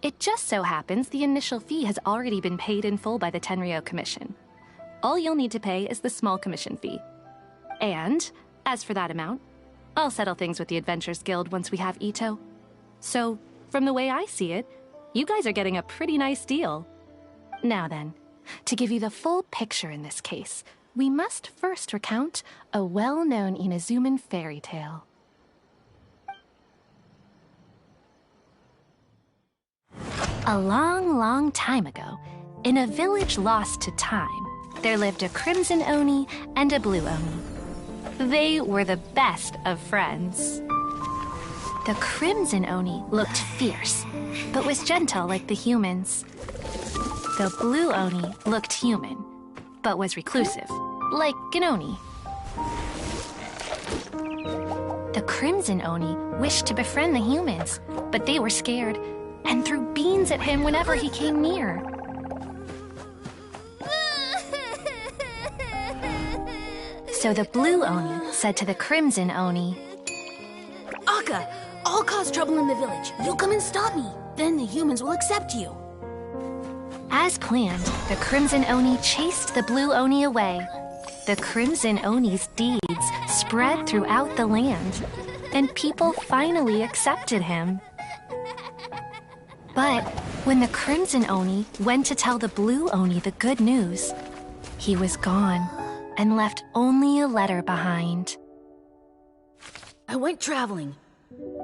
Speaker 4: It just so happens the initial fee has already been paid in full by the Tenryo Commission. All you'll need to pay is the small commission fee. And, as for that amount, I'll settle things with the Adventures Guild once we have Ito. So, from the way I see it, you guys are getting a pretty nice deal. Now then, to give you the full picture in this case, we must first recount a well-known Inazuman fairy tale. A long, long time ago, in a village lost to time, there lived a crimson Oni and a blue Oni. They were the best of friends. The crimson Oni looked fierce, but was gentle like the humans. The blue Oni looked human, but was reclusive, like an Oni. The crimson Oni wished to befriend the humans, but they were scared and threw beans at him whenever he came near. So the blue Oni said to the crimson Oni,
Speaker 6: Akka, I'll cause trouble in the village. You come and stop me. Then the humans will accept you.
Speaker 4: As planned, the crimson Oni chased the blue Oni away. The crimson Oni's deeds spread throughout the land, and people finally accepted him. But when the crimson Oni went to tell the blue Oni the good news, he was gone and left only a letter behind.
Speaker 6: I went traveling.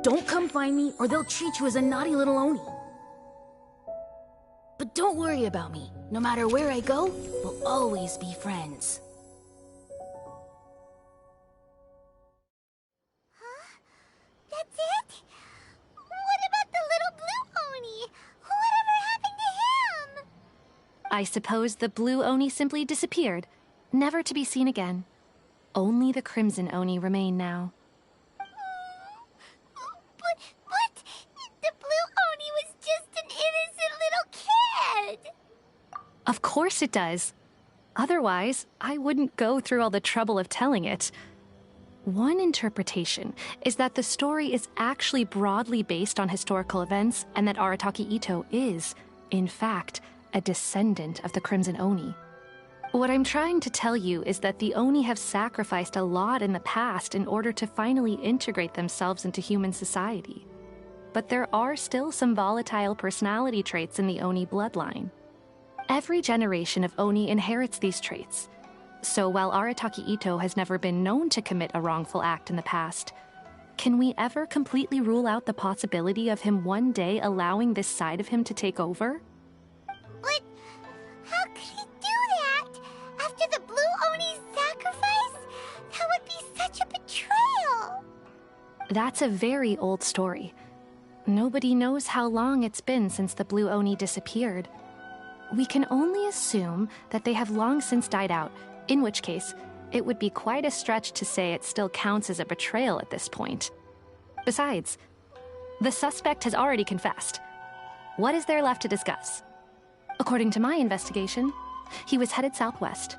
Speaker 6: Don't come find me or they'll treat you as a naughty little Oni. But don't worry about me. No matter where I go, we'll always be friends.
Speaker 10: That's it? What about the little blue Oni? Whatever
Speaker 4: I suppose the blue Oni simply disappeared, never to be seen again. Only the crimson Oni remain now.
Speaker 10: But the blue Oni was just an innocent little kid!
Speaker 4: Of course it does. Otherwise, I wouldn't go through all the trouble of telling it. One interpretation is that the story is actually broadly based on historical events and that Arataki Itto is, in fact, a descendant of the Crimson Oni. What I'm trying to tell you is that the Oni have sacrificed a lot in the past in order to finally integrate themselves into human society. But there are still some volatile personality traits in the Oni bloodline. Every generation of Oni inherits these traits. So while Arataki Itto has never been known to commit a wrongful act in the past, can we ever completely rule out the possibility of him one day allowing this side of him to take over?
Speaker 10: But how could he do that? After the blue Oni's sacrifice? That would be such a betrayal!
Speaker 4: That's a very old story. Nobody knows how long it's been since the blue Oni disappeared. We can only assume that they have long since died out, in which case, it would be quite a stretch to say it still counts as a betrayal at this point. Besides, the suspect has already confessed. What is there left to discuss? According to my investigation, he was headed southwest.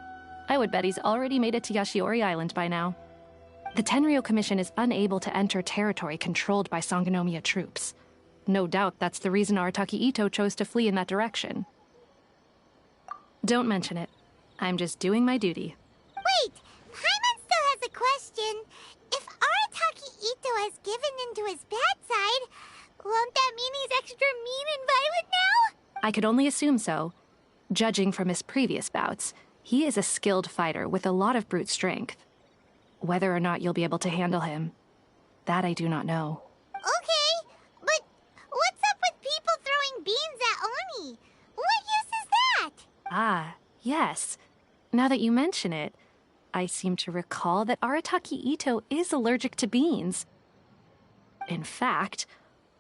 Speaker 4: I would bet he's already made it to Yashiori Island by now. The Tenryou Commission is unable to enter territory controlled by Sangonomiya troops. No doubt that's the reason Arataki Itto chose to flee in that direction. Don't mention it. I'm just doing my duty.
Speaker 10: Wait! Paimon still has a question. If Arataki Itto has given into his bad side, won't that mean he's extra mean and violent now?
Speaker 4: I could only assume so. Judging from his previous bouts, he is a skilled fighter with a lot of brute strength. Whether or not you'll be able to handle him, that I do not know.
Speaker 10: Okay, but what's up with people throwing beans at Oni? What use is that?
Speaker 4: Ah, yes. Now that you mention it, I seem to recall that Arataki Itto is allergic to beans. In fact,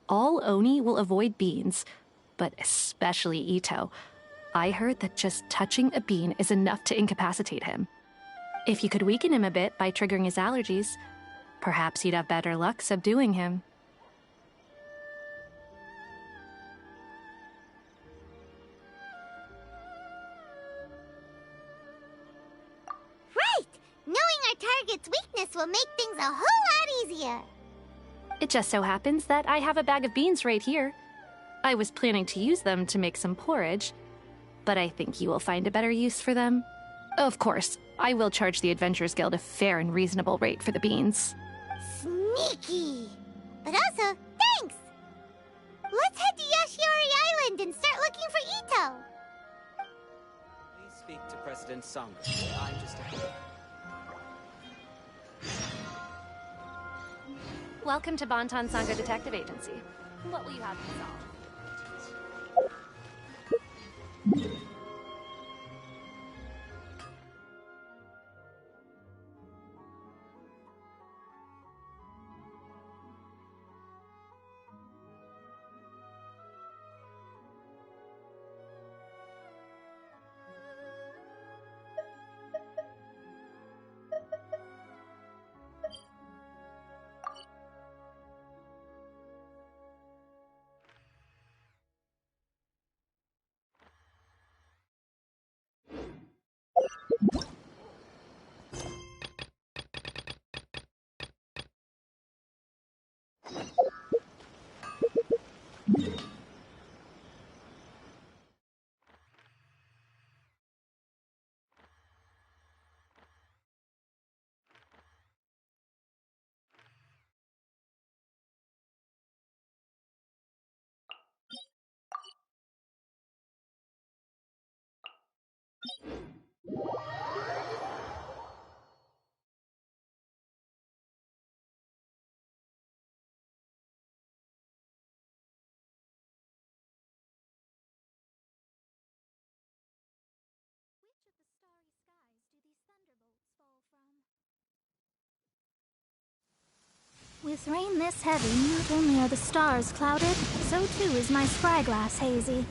Speaker 4: all Oni will avoid beans, but especially Itto. I heard that just touching a bean is enough to incapacitate him. If you could weaken him a bit by triggering his allergies, perhaps you'd have better luck subduing him.
Speaker 10: Right! Knowing our target's weakness will make things a whole lot easier.
Speaker 4: It just so happens that I have a bag of beans right here. I was planning to use them to make some porridge, but I think you will find a better use for them. Of course, I will charge the Adventurers Guild a fair and reasonable rate for the beans.
Speaker 10: Sneaky! But also, thanks! Let's head to Yashiori Island and start looking for Itto!
Speaker 1: Please speak to President Sangha. I'm just
Speaker 4: Welcome to Bonton Sangha Detective Agency. What will you have me solve?
Speaker 2: With rain this heavy, not only are the stars clouded, so too is my spyglass hazy.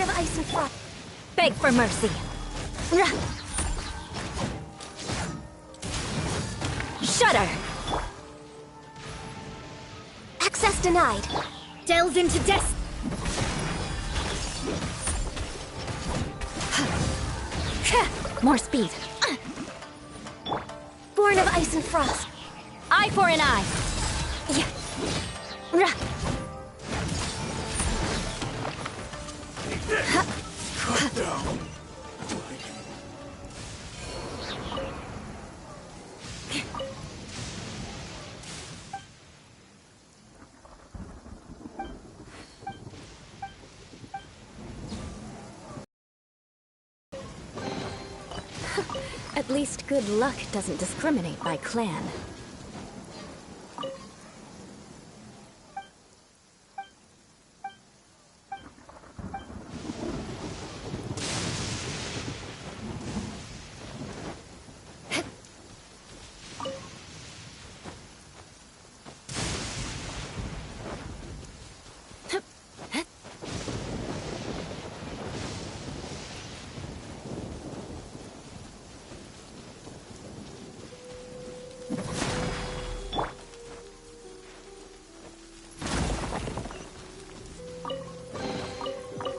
Speaker 2: Born of ice and frost. Beg for mercy. Shudder. Access denied. Delve into death. More speed. Born of ice and frost. Eye for an eye.
Speaker 5: Cut down.
Speaker 2: At least good luck doesn't discriminate by clan.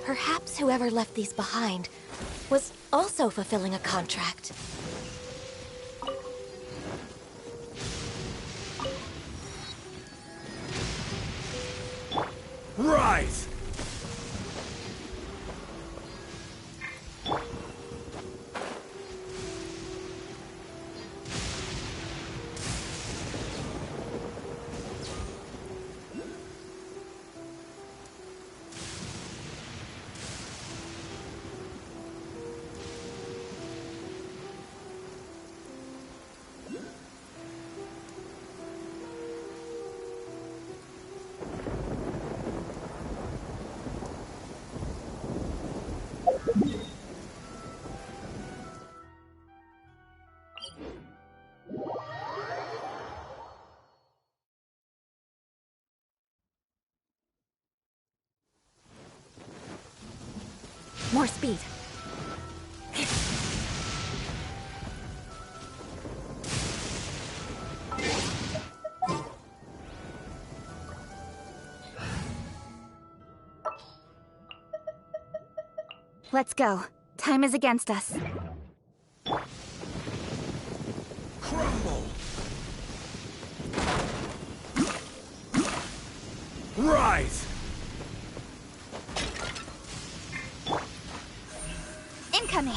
Speaker 2: Perhaps whoever left these behind was also fulfilling a contract.
Speaker 5: Rise!
Speaker 2: More speed.
Speaker 7: Let's go. Time is against us.
Speaker 5: Crumble! Rise!
Speaker 10: Incoming.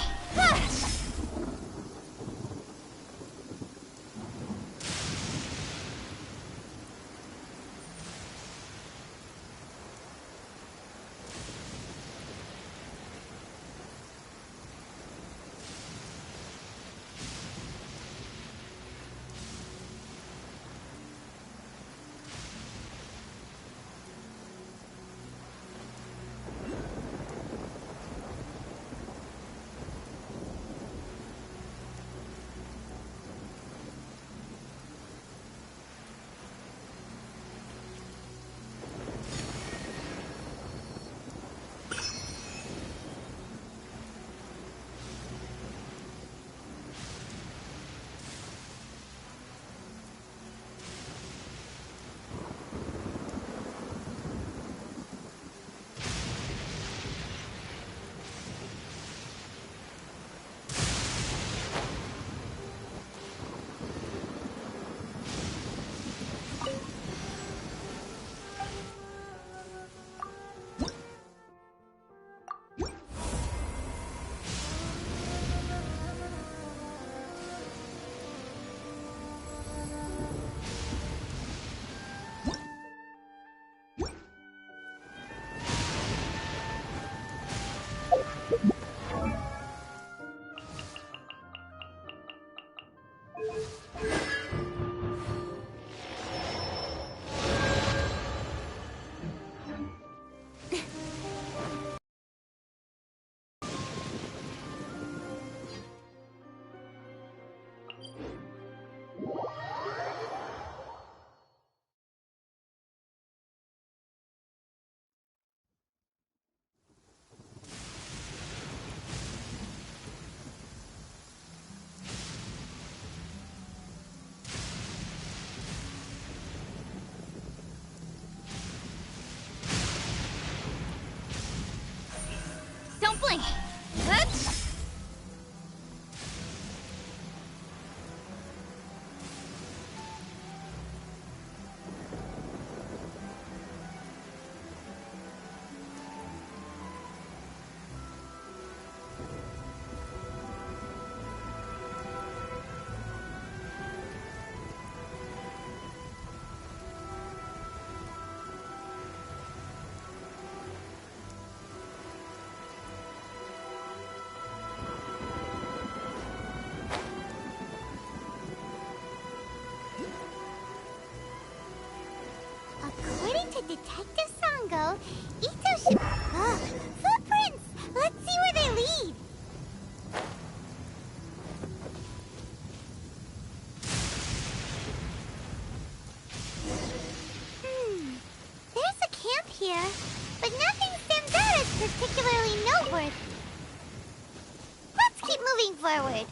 Speaker 10: know, Ito should... Ugh, footprints! Let's see where they lead. There's a camp here, but nothing stands out as particularly noteworthy. Let's keep moving forward.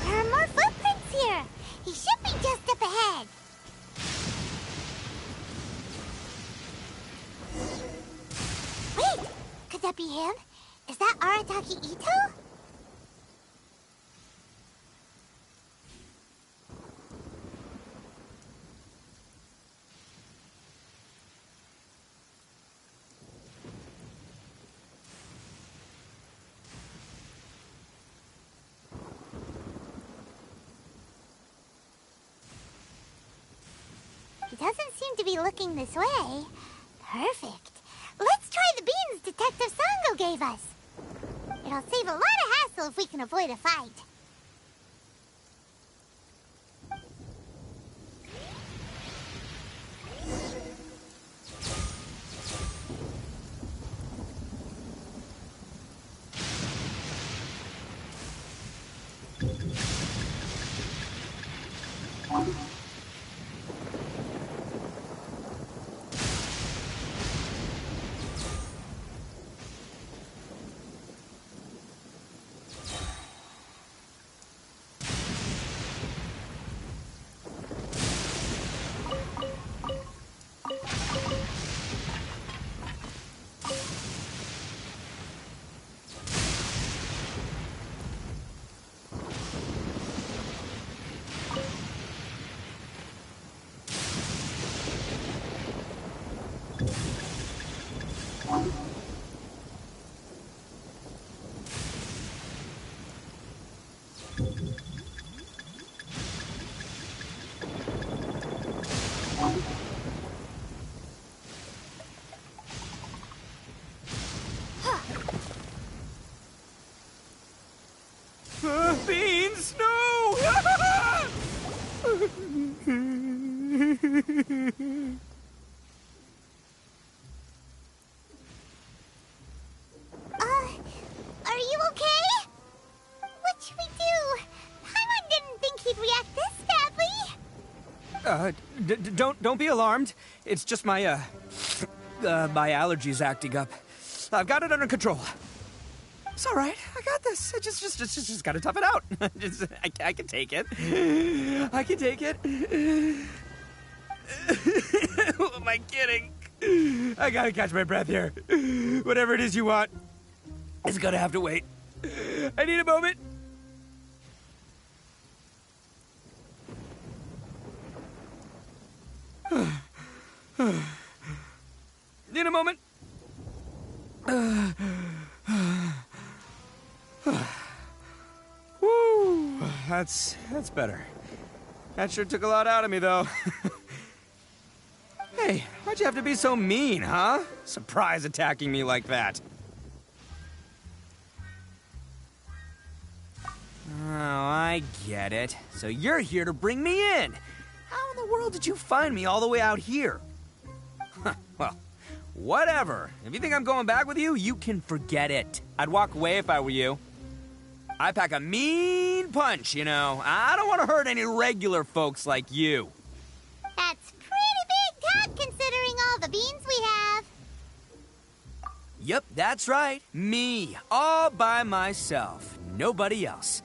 Speaker 10: There are more footprints here. He should be just up ahead. Wait! Could that be him? Is that Arataki Ito? He doesn't seem to be looking this way. Perfect. Let's try the beans Detective Sango gave us. It'll save a lot of hassle if we can avoid a fight.
Speaker 3: Beans, no!
Speaker 10: Are you okay? What should we do? Paimon didn't think he'd react this badly.
Speaker 3: Don't be alarmed. It's just my my allergies acting up. I've got it under control. It's all right. I got this. I just gotta tough it out. I can take it. I can take it. Who am I kidding? I gotta catch my breath here. Whatever it is you want, it's gonna have to wait. I need a moment. Need a moment. Woo, that's better. That sure took a lot out of me, though. Hey, why'd you have to be so mean, huh? Surprise attacking me like that. Oh, I get it. So you're here to bring me in. How in the world did you find me all the way out here? Well, whatever. If you think I'm going back with you, you can forget it. I'd walk away if I were you. I pack a mean punch, you know. I don't want to hurt any regular folks like you.
Speaker 10: That's pretty big talk considering all the beans we have.
Speaker 3: Yep, that's right. Me, all by myself. Nobody else.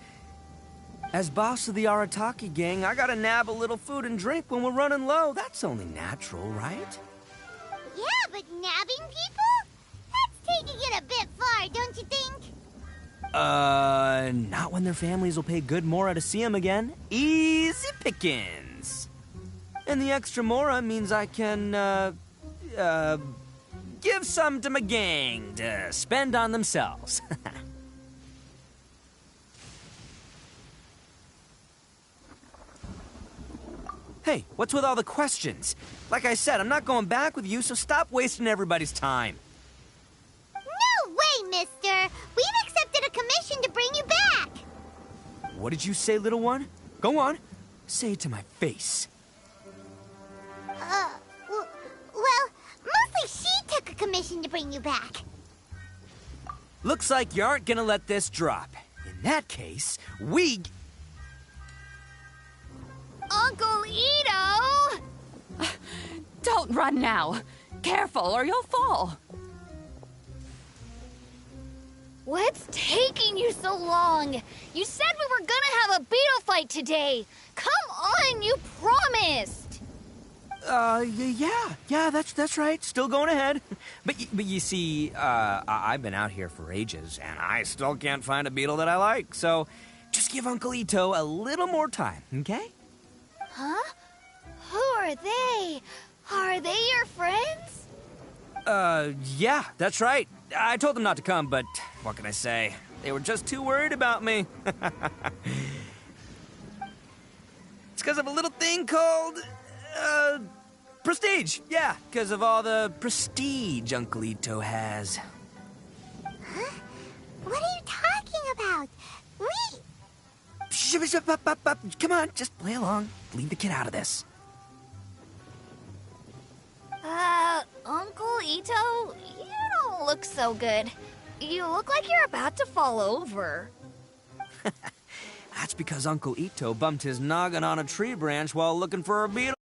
Speaker 3: As boss of the Arataki gang, I gotta nab a little food and drink when we're running low. That's only natural, right?
Speaker 10: Yeah, but nabbing people? That's taking it a bit far, don't you think?
Speaker 3: Not when their families will pay good mora to see them again. Easy pickings. And the extra mora means I can, give some to my gang to spend on themselves. Hey, what's with all the questions? Like I said, I'm not going back with you, so stop wasting everybody's time.
Speaker 10: No way, mister! We've accepted a commission to bring you back!
Speaker 3: What did you say, little one? Go on. Say it to my face.
Speaker 10: Well, mostly she took a commission to bring you back.
Speaker 3: Looks like you aren't gonna let this drop. In that case,
Speaker 4: Uncle Ito!
Speaker 11: Don't run now. Careful or you'll fall.
Speaker 12: What's taking you so long? You said we were gonna have a beetle fight today. Come on, you promised.
Speaker 3: Yeah, that's right. Still going ahead. But you see, I've been out here for ages, and I still can't find a beetle that I like. So, just give Uncle Ito a little more time, okay?
Speaker 12: Huh? Who are they? Are they your friends?
Speaker 3: Yeah, that's right. I told them not to come, but what can I say? They were just too worried about me. It's because of a little thing called, prestige. Yeah, because of all the prestige Uncle Ito has.
Speaker 10: Huh? What are you talking about?
Speaker 3: Come on, just play along. Leave the kid out of this.
Speaker 12: Uncle Ito, you don't look so good. You look like you're about to fall over.
Speaker 3: That's because Uncle Ito bumped his noggin on a tree branch while looking for a beetle.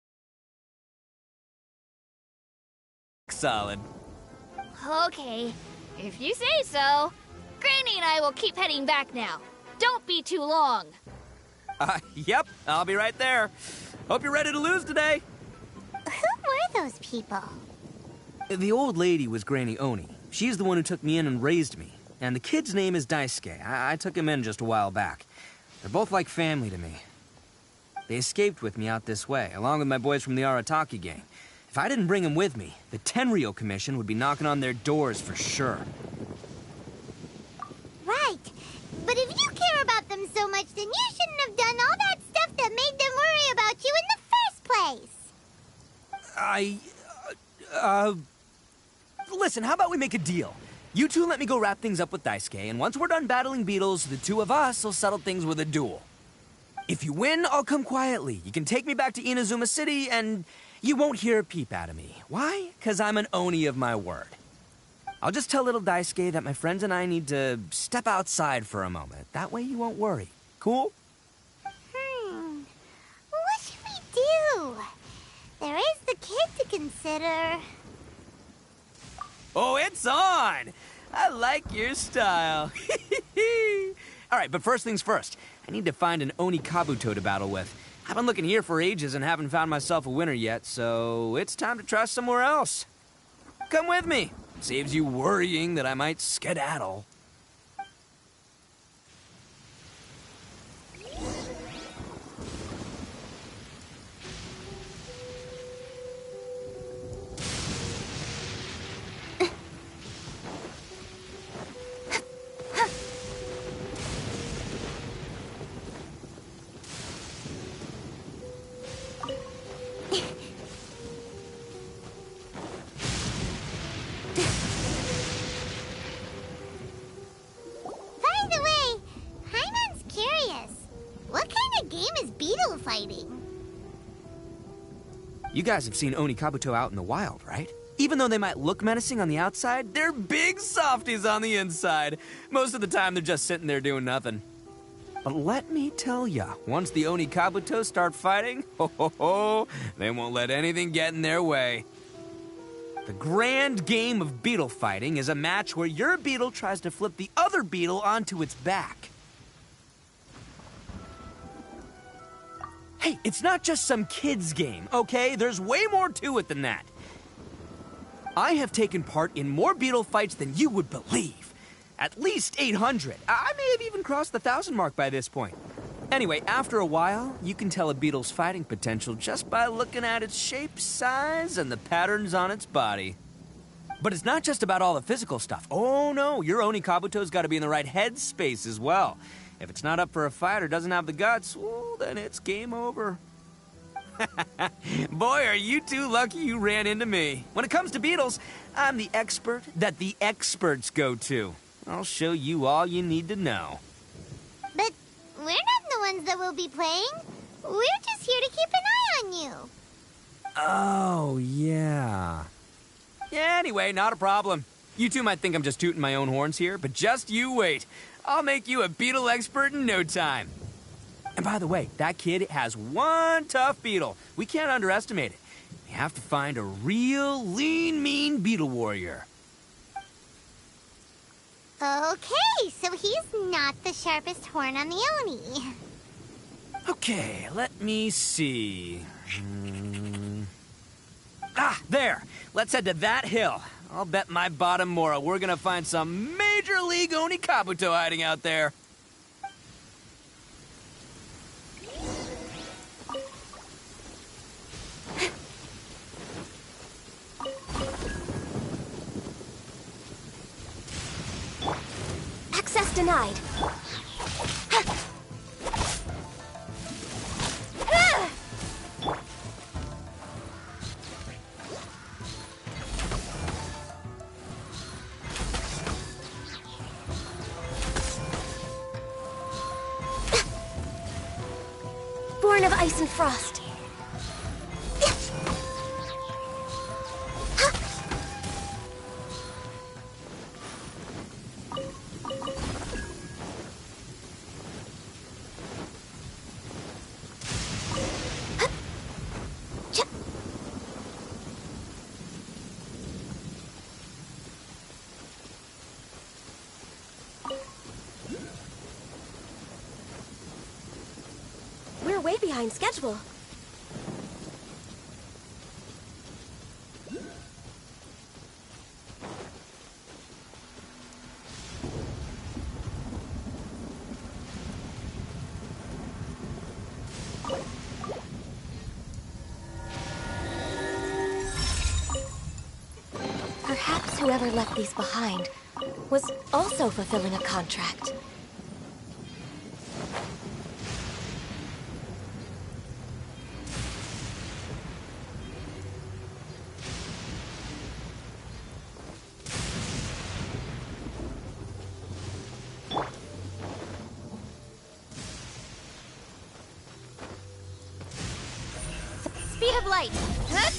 Speaker 3: Solid.
Speaker 12: Okay, if you say so. Granny and I will keep heading back now. Don't be too long.
Speaker 3: Yep, I'll be right there. Hope you're ready to lose today.
Speaker 10: Who were those people?
Speaker 3: The old lady was Granny Oni. She's the one who took me in and raised me. And the kid's name is Daisuke. I took him in just a while back. They're both like family to me. They escaped with me out this way, along with my boys from the Arataki gang. If I didn't bring them with me, the Tenryo Commission would be knocking on their doors for sure.
Speaker 10: Right. But if you care about them so much, then you shouldn't have done all that stuff that made them worry about you in the first place.
Speaker 3: Listen, how about we make a deal? You two let me go wrap things up with Daisuke, and once we're done battling beetles, the two of us will settle things with a duel. If you win, I'll come quietly. You can take me back to Inazuma City, and you won't hear a peep out of me. Why? 'Cause I'm an Oni of my word. I'll just tell little Daisuke that my friends and I need to step outside for a moment. That way you won't worry. Cool?
Speaker 10: What should we do? There is the kid to consider.
Speaker 3: Oh, it's on! I like your style. All right, but first things first. I need to find an Oni Kabuto to battle with. I've been looking here for ages and haven't found myself a winner yet, so it's time to try somewhere else. Come with me. Saves you worrying that I might skedaddle. You guys have seen Oni Kabuto out in the wild, right? Even though they might look menacing on the outside, they're big softies on the inside. Most of the time, they're just sitting there doing nothing. But let me tell ya, once the Oni Kabuto start fighting, they won't let anything get in their way. The grand game of beetle fighting is a match where your beetle tries to flip the other beetle onto its back. Hey, it's not just some kid's game, okay? There's way more to it than that. I have taken part in more beetle fights than you would believe. At least 800. I may have even crossed the 1,000 mark by this point. Anyway, after a while, you can tell a beetle's fighting potential just by looking at its shape, size, and the patterns on its body. But it's not just about all the physical stuff. Oh no, your Oni Kabuto's got to be in the right headspace as well. If it's not up for a fight or doesn't have the guts, well, then it's game over. Boy, are you two lucky you ran into me. When it comes to beetles, I'm the expert that the experts go to. I'll show you all you need to know.
Speaker 10: But we're not the ones that will be playing. We're just here to keep an eye on you.
Speaker 3: Oh, yeah. Yeah, anyway, not a problem. You two might think I'm just tooting my own horns here, but just you wait. I'll make you a beetle expert in no time. And by the way, that kid has one tough beetle. We can't underestimate it. We have to find a real lean, mean beetle warrior.
Speaker 10: Okay, so he's not the sharpest horn on the Oni.
Speaker 3: Okay, let me see. Ah, there. Let's head to that hill. I'll bet my bottom Mora we're gonna find some major league Oni Kabuto hiding out there.
Speaker 2: Access denied. Born of ice and frost. We're way behind schedule. Perhaps whoever left these behind was also fulfilling a contract.
Speaker 12: Speed of light. Huh?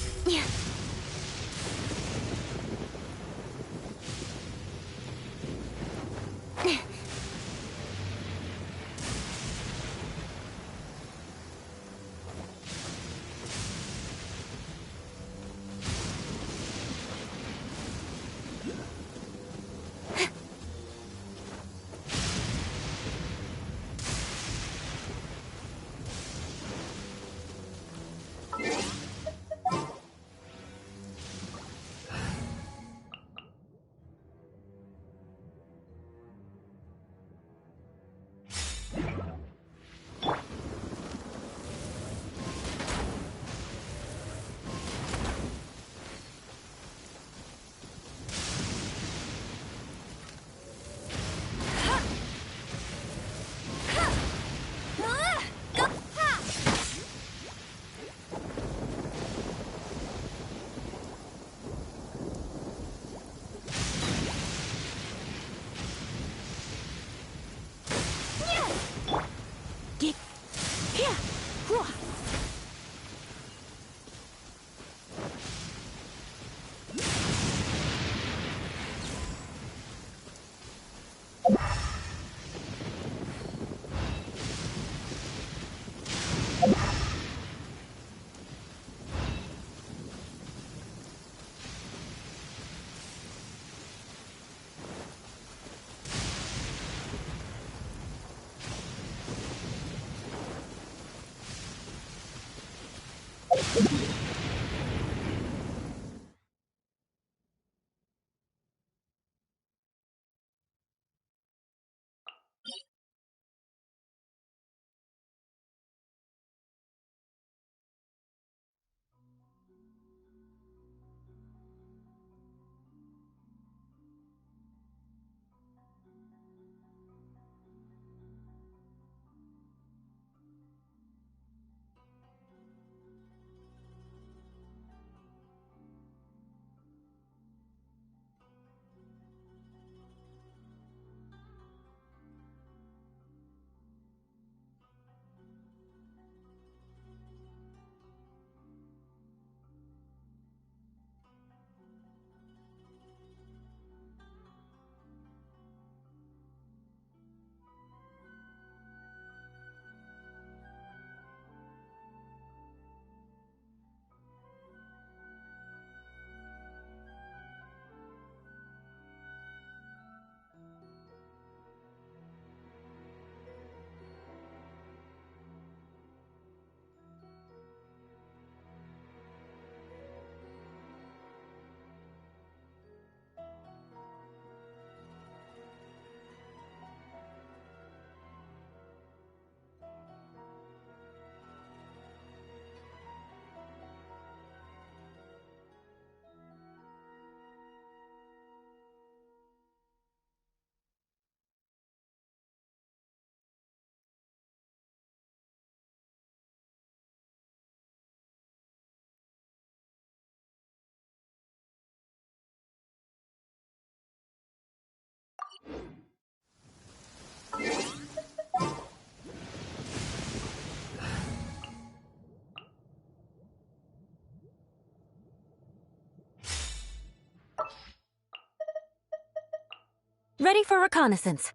Speaker 13: Ready for reconnaissance.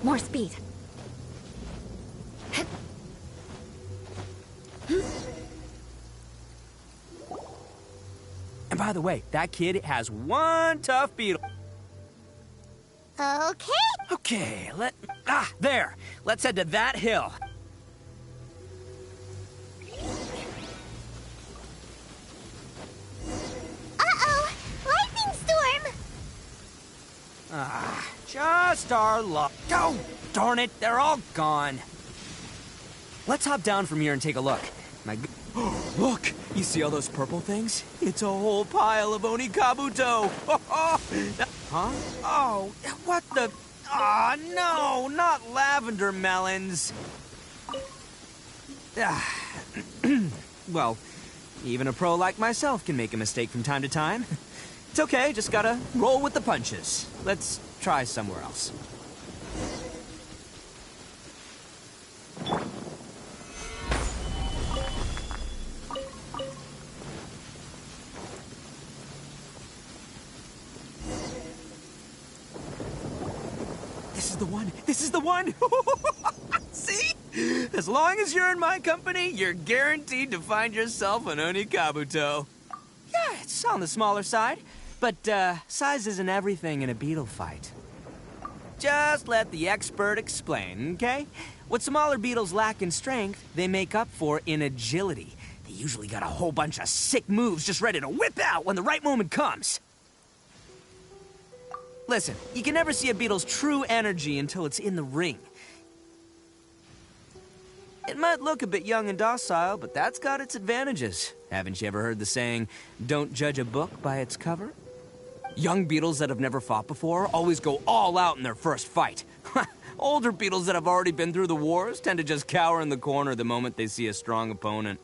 Speaker 13: More speed.
Speaker 3: And by the way, that kid has one tough beetle.
Speaker 10: Okay.
Speaker 3: Okay, there. Let's head to that hill.
Speaker 10: Uh-oh! Lightning storm!
Speaker 3: Just our luck. Oh, darn it, they're all gone. Let's hop down from here and take a look. Look, you see all those purple things? It's a whole pile of Onikabuto. Huh? Oh, what the? Ah, no, not lavender melons. Well, even a pro like myself can make a mistake from time to time. It's okay, just gotta roll with the punches. Let's try somewhere else. This is the one! This is the one! See? As long as you're in my company, you're guaranteed to find yourself an Onikabuto. Yeah, it's on the smaller side, but size isn't everything in a beetle fight. Just let the expert explain, okay? What smaller beetles lack in strength, they make up for in agility. They usually got a whole bunch of sick moves just ready to whip out when the right moment comes. Listen, you can never see a beetle's true energy until it's in the ring. It might look a bit young and docile, but that's got its advantages. Haven't you ever heard the saying, don't judge a book by its cover? Young beetles that have never fought before always go all out in their first fight. Older beetles that have already been through the wars tend to just cower in the corner the moment they see a strong opponent.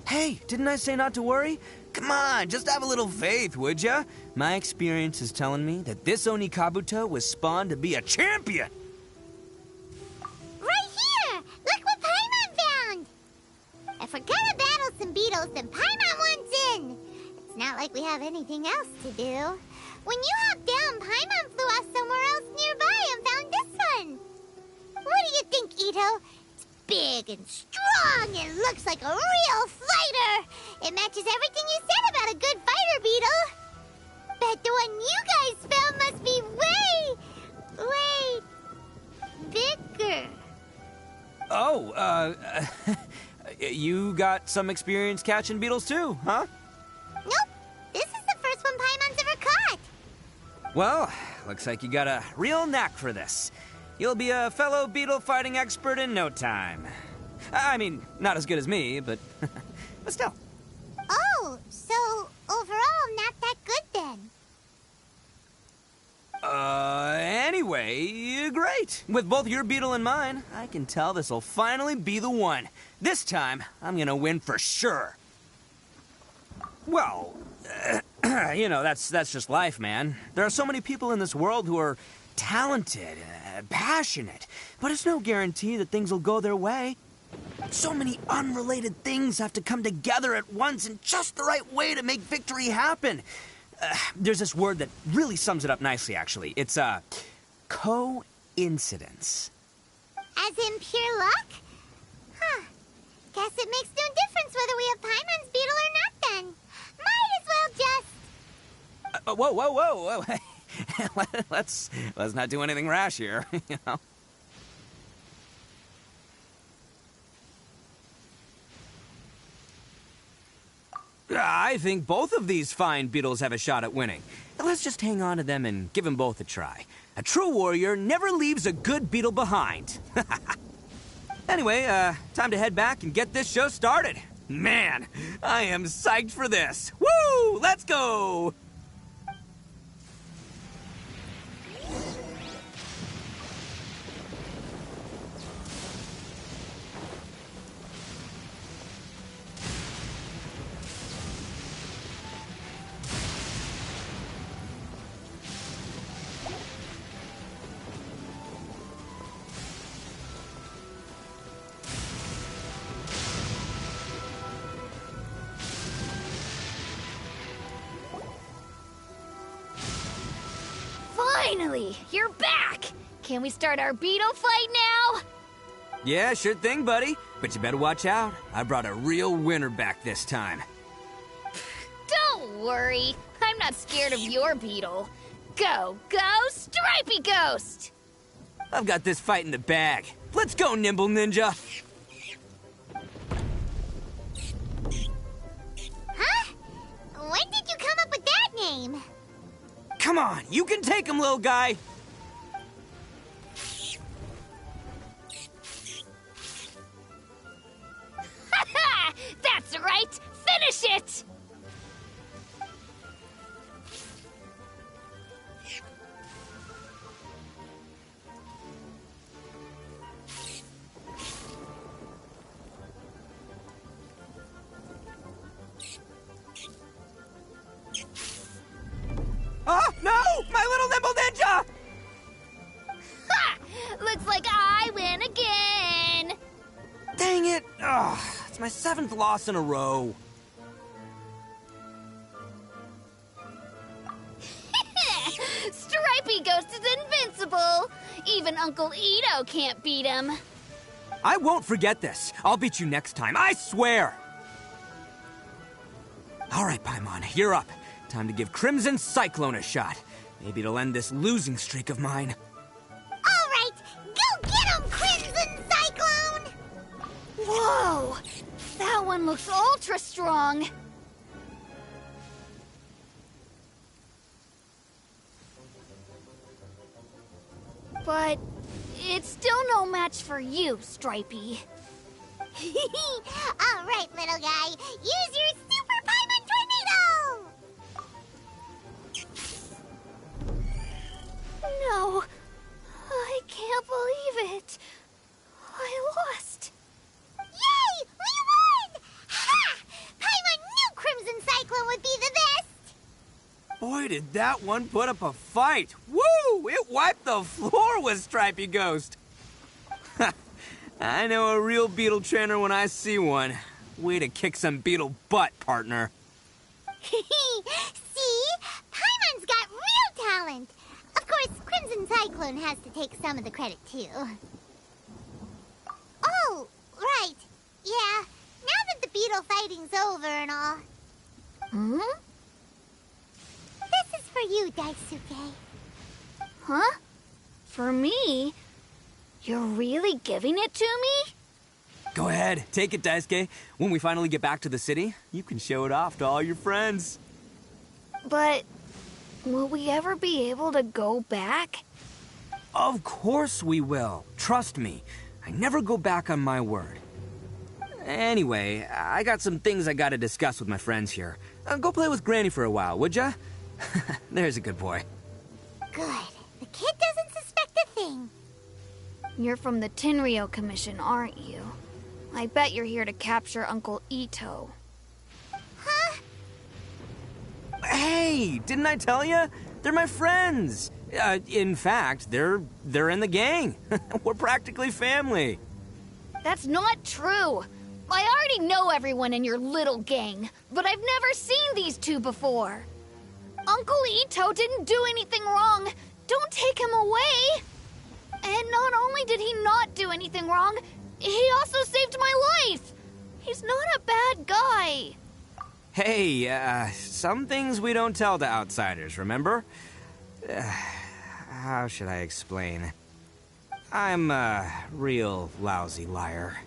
Speaker 3: Hey, didn't I say not to worry? Come on, just have a little faith, would ya? My experience is telling me that this Onikabuto was spawned to be a champion!
Speaker 10: Right here! Look what Paimon found! If we're gonna battle some beetles, then Paimon wants in! It's not like we have anything else to do. When you hopped down, Paimon flew off somewhere else nearby and found this one! What do you think, Ito? It's big and strong and looks like a real fighter! It matches everything you said about a good fighter, Beetle! Bet the one you guys found must be way bigger.
Speaker 3: Oh, you got some experience catching beetles too, huh?
Speaker 10: Nope. This is the first one Paimon's ever caught.
Speaker 3: Well, looks like you got a real knack for this. You'll be a fellow beetle fighting expert in no time. I mean, not as good as me, but still.
Speaker 10: Oh, so overall not that good then.
Speaker 3: Anyway, great. With both your beetle and mine, I can tell this'll finally be the one. This time, I'm gonna win for sure. Well, you know, that's just life, man. There are so many people in this world who are talented, passionate, but it's no guarantee that things will go their way. So many unrelated things have to come together at once in just the right way to make victory happen. There's this word that really sums it up nicely, actually. It's, coincidence.
Speaker 10: As in pure luck? Huh. Guess it makes no difference whether we have Paimon's beetle or not then. Might as well just...
Speaker 3: Whoa. Let's not do anything rash here, you know? I think both of these fine beetles have a shot at winning. Let's just hang on to them and give them both a try. A true warrior never leaves a good beetle behind. Anyway, time to head back and get this show started. Man, I am psyched for this. Woo! Let's go!
Speaker 12: Finally, you're back! Can we start our beetle fight now?
Speaker 3: Yeah, sure thing, buddy. But you better watch out. I brought a real winner back this time.
Speaker 12: Don't worry, I'm not scared of your beetle. Go, Stripey Ghost!
Speaker 3: I've got this fight in the bag. Let's go, Nimble Ninja!
Speaker 10: Huh? When did you come up with that name?
Speaker 3: Come on, you can take him, little guy!
Speaker 12: Ha! That's right! Finish it!
Speaker 3: Oh, no! My little Nimble Ninja!
Speaker 12: Ha! Looks like I win again!
Speaker 3: Dang it! Ugh, it's my 7th loss in a row.
Speaker 12: Stripey Ghost is invincible! Even Uncle Ito can't beat him.
Speaker 3: I won't forget this. I'll beat you next time, I swear! All right, Paimon, you're up. Time to give Crimson Cyclone a shot. Maybe it'll end this losing streak of mine.
Speaker 10: All right, go get him, Crimson Cyclone!
Speaker 12: Whoa! That one looks ultra strong. But it's still no match for you, Stripey.
Speaker 10: All right, little guy, use your Super Paimon Tornado!
Speaker 12: No, I can't believe it. I lost.
Speaker 10: Yay! We won! Ha! Paimon knew Crimson Cyclone would be the best!
Speaker 3: Boy, did that one put up a fight. Woo! It wiped the floor with Stripey Ghost. I know a real beetle trainer when I see one. Way to kick some beetle butt, partner.
Speaker 10: See? Paimon's got real talent. Of course, Crimson Cyclone has to take some of the credit, too. Oh, right. Yeah, now that the beetle fighting's over and all.
Speaker 12: Hmm?
Speaker 10: This is for you, Daisuke.
Speaker 12: Huh? For me? You're really giving it to me?
Speaker 3: Go ahead, take it, Daisuke. When we finally get back to the city, you can show it off to all your friends.
Speaker 12: But will we ever be able to go back?
Speaker 3: Of course we will. Trust me. I never go back on my word. Anyway, I got some things I gotta discuss with my friends here. Go play with Granny for a while, would ya? There's a good boy.
Speaker 10: Good. The kid doesn't suspect a thing.
Speaker 12: You're from the Tenryo Commission, aren't you? I bet you're here to capture Uncle Ito.
Speaker 10: Huh?
Speaker 3: Hey, didn't I tell you? They're my friends. In fact, they're in the gang. We're practically family.
Speaker 12: That's not true. I already know everyone in your little gang, but I've never seen these two before. Uncle Ito didn't do anything wrong. Don't take him away. And not only did he not do anything wrong, he also saved my life. He's not a bad guy.
Speaker 3: Hey, some things we don't tell to outsiders, remember? How should I explain? I'm a real lousy liar.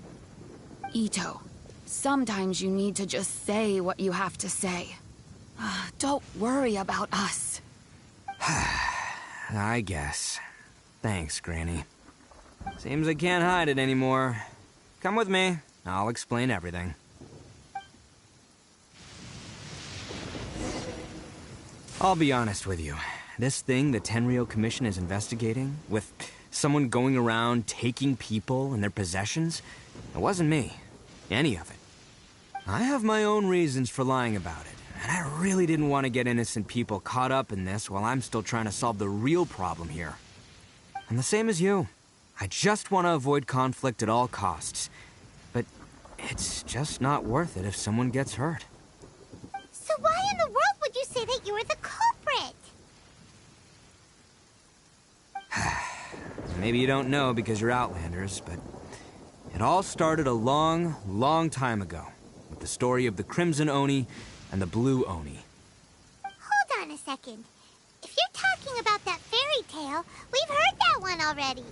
Speaker 6: Ito,
Speaker 11: Sometimes you need to just say what you have to say. Don't worry about us.
Speaker 3: I guess. Thanks, Granny. Seems I can't hide it anymore. Come with me. I'll explain everything. I'll be honest with you. This thing the Tenryo Commission is investigating, with someone going around taking people and their possessions, it wasn't me. Any of it. I have my own reasons for lying about it, and I really didn't want to get innocent people caught up in this while I'm still trying to solve the real problem here. I'm the same as you. I just want to avoid conflict at all costs. But it's just not worth it if someone gets hurt.
Speaker 10: So why in the world would you say that you were the culprit?
Speaker 3: Maybe you don't know because you're Outlanders, but it all started a long, long time ago with the story of the Crimson Oni and the Blue Oni.
Speaker 10: Hold on a second. If you're talking about that fairy tale, we've heard that one already.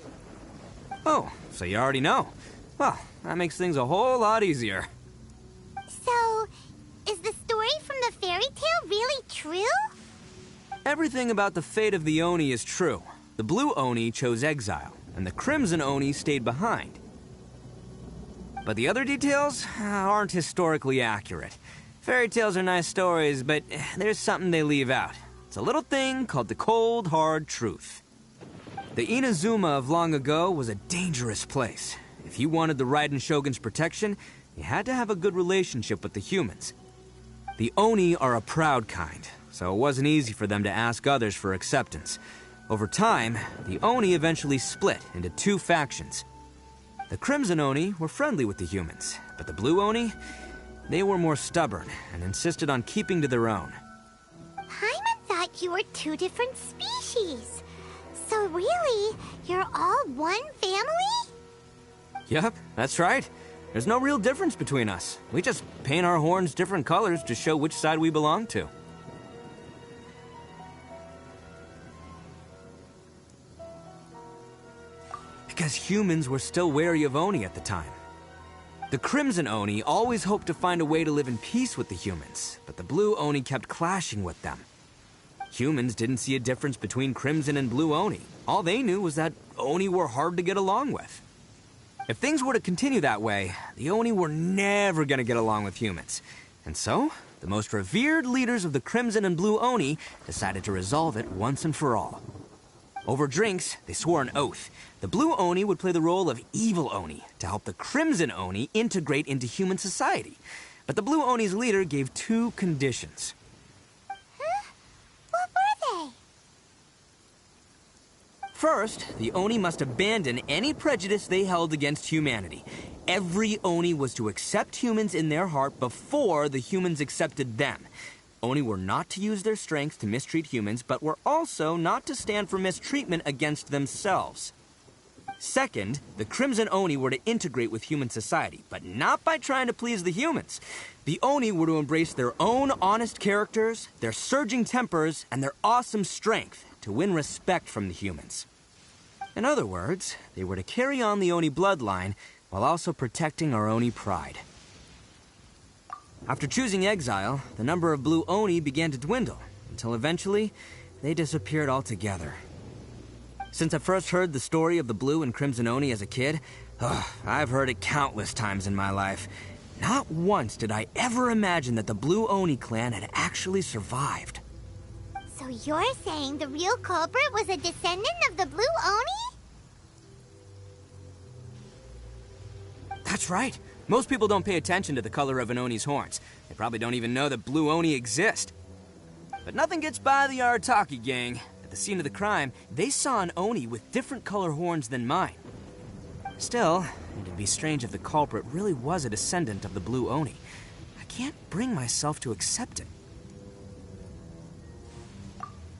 Speaker 3: Oh, so you already know. Well, that makes things a whole lot easier.
Speaker 10: So, is the story from the fairy tale really true?
Speaker 3: Everything about the fate of the Oni is true. The Blue Oni chose exile, and the Crimson Oni stayed behind. But the other details aren't historically accurate. Fairy tales are nice stories, but there's something they leave out. It's a little thing called the cold, hard truth. The Inazuma of long ago was a dangerous place. If you wanted the Raiden Shogun's protection, you had to have a good relationship with the humans. The Oni are a proud kind, so it wasn't easy for them to ask others for acceptance. Over time, the Oni eventually split into two factions. The Crimson Oni were friendly with the humans, but the Blue Oni, they were more stubborn and insisted on keeping to their own.
Speaker 10: Paimon thought you were two different species. So really, you're all one family?
Speaker 3: Yep, that's right. There's no real difference between us. We just paint our horns different colors to show which side we belong to. Because humans were still wary of Oni at the time. The Crimson Oni always hoped to find a way to live in peace with the humans, but the Blue Oni kept clashing with them. Humans didn't see a difference between Crimson and Blue Oni. All they knew was that Oni were hard to get along with. If things were to continue that way, the Oni were never going to get along with humans. And so, the most revered leaders of the Crimson and Blue Oni decided to resolve it once and for all. Over drinks, they swore an oath. The Blue Oni would play the role of evil Oni to help the Crimson Oni integrate into human society. But the Blue Oni's leader gave two conditions.
Speaker 10: Huh? What were they?
Speaker 3: First, the Oni must abandon any prejudice they held against humanity. Every Oni was to accept humans in their heart before the humans accepted them. Oni were not to use their strength to mistreat humans, but were also not to stand for mistreatment against themselves. Second, the Crimson Oni were to integrate with human society, but not by trying to please the humans. The Oni were to embrace their own honest characters, their surging tempers, and their awesome strength to win respect from the humans. In other words, they were to carry on the Oni bloodline while also protecting our Oni pride. After choosing exile, the number of Blue Oni began to dwindle, until eventually, they disappeared altogether. Since I first heard the story of the Blue and Crimson Oni as a kid, I've heard it countless times in my life. Not once did I ever imagine that the Blue Oni clan had actually survived.
Speaker 10: So you're saying the real culprit was a descendant of the Blue Oni?
Speaker 3: That's right. Most people don't pay attention to the color of an Oni's horns. They probably don't even know that Blue Oni exist. But nothing gets by the Arataki gang. At the scene of the crime, they saw an Oni with different color horns than mine. Still, it'd be strange if the culprit really was a descendant of the Blue Oni. I can't bring myself to accept it.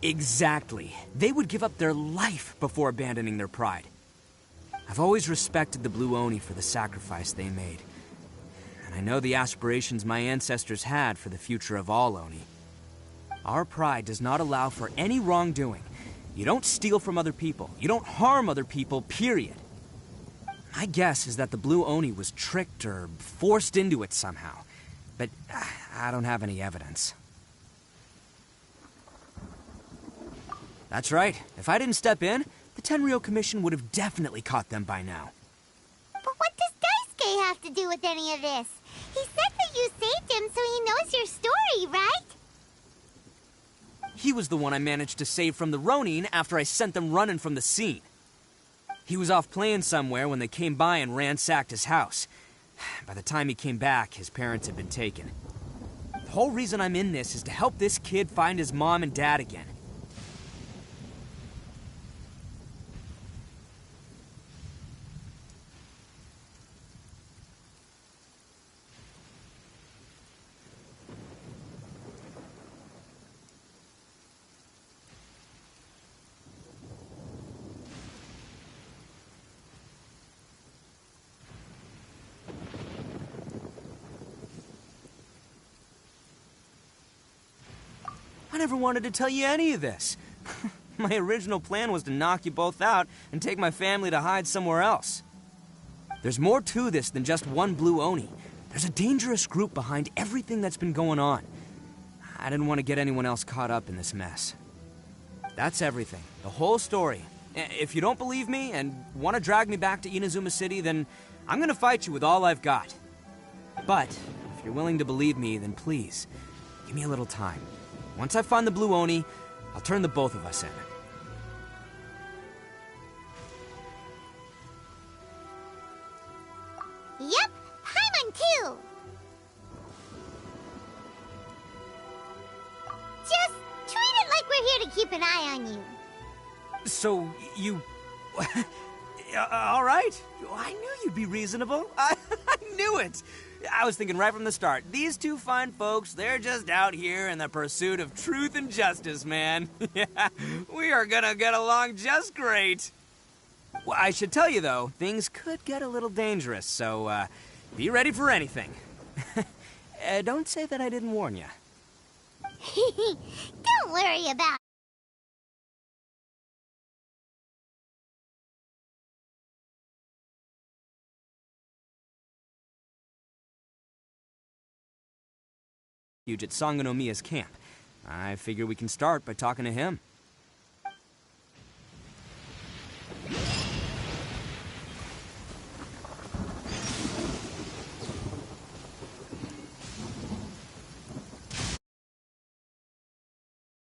Speaker 3: Exactly. They would give up their life before abandoning their pride. I've always respected the Blue Oni for the sacrifice they made. And I know the aspirations my ancestors had for the future of all Oni. Our pride does not allow for any wrongdoing. You don't steal from other people. You don't harm other people, period. My guess is that the blue Oni was tricked or forced into it somehow. But I don't have any evidence. That's right. If I didn't step in, the Tenryo Commission would have definitely caught them by now.
Speaker 10: But what does Daisuke have to do with any of this? He said that you saved him, so he knows your story, right?
Speaker 3: He was the one I managed to save from the Ronin after I sent them running from the scene. He was off playing somewhere when they came by and ransacked his house. By the time he came back, his parents had been taken. The whole reason I'm in this is to help this kid find his mom and dad again. I never wanted to tell you any of this. My original plan was to knock you both out and take my family to hide somewhere else. There's more to this than just one blue Oni. There's a dangerous group behind everything that's been going on. I didn't want to get anyone else caught up in this mess. That's everything. The whole story. If you don't believe me and want to drag me back to Inazuma City, then I'm gonna fight you with all I've got. But if you're willing to believe me, then please, give me a little time. Once I find the blue Oni, I'll turn the both of us in.
Speaker 10: Yep, Paimon too! Just treat it like we're here to keep an eye on you.
Speaker 3: So, you... all right. I knew you'd be reasonable. I knew it. I was thinking right from the start, these two fine folks, they're just out here in the pursuit of truth and justice, man. Yeah, we are gonna get along just great. Well, I should tell you, though, things could get a little dangerous, so, be ready for anything. Don't say that I didn't warn you.
Speaker 10: Don't worry about
Speaker 3: At Sangonomiya's camp. I figure we can start by talking to him.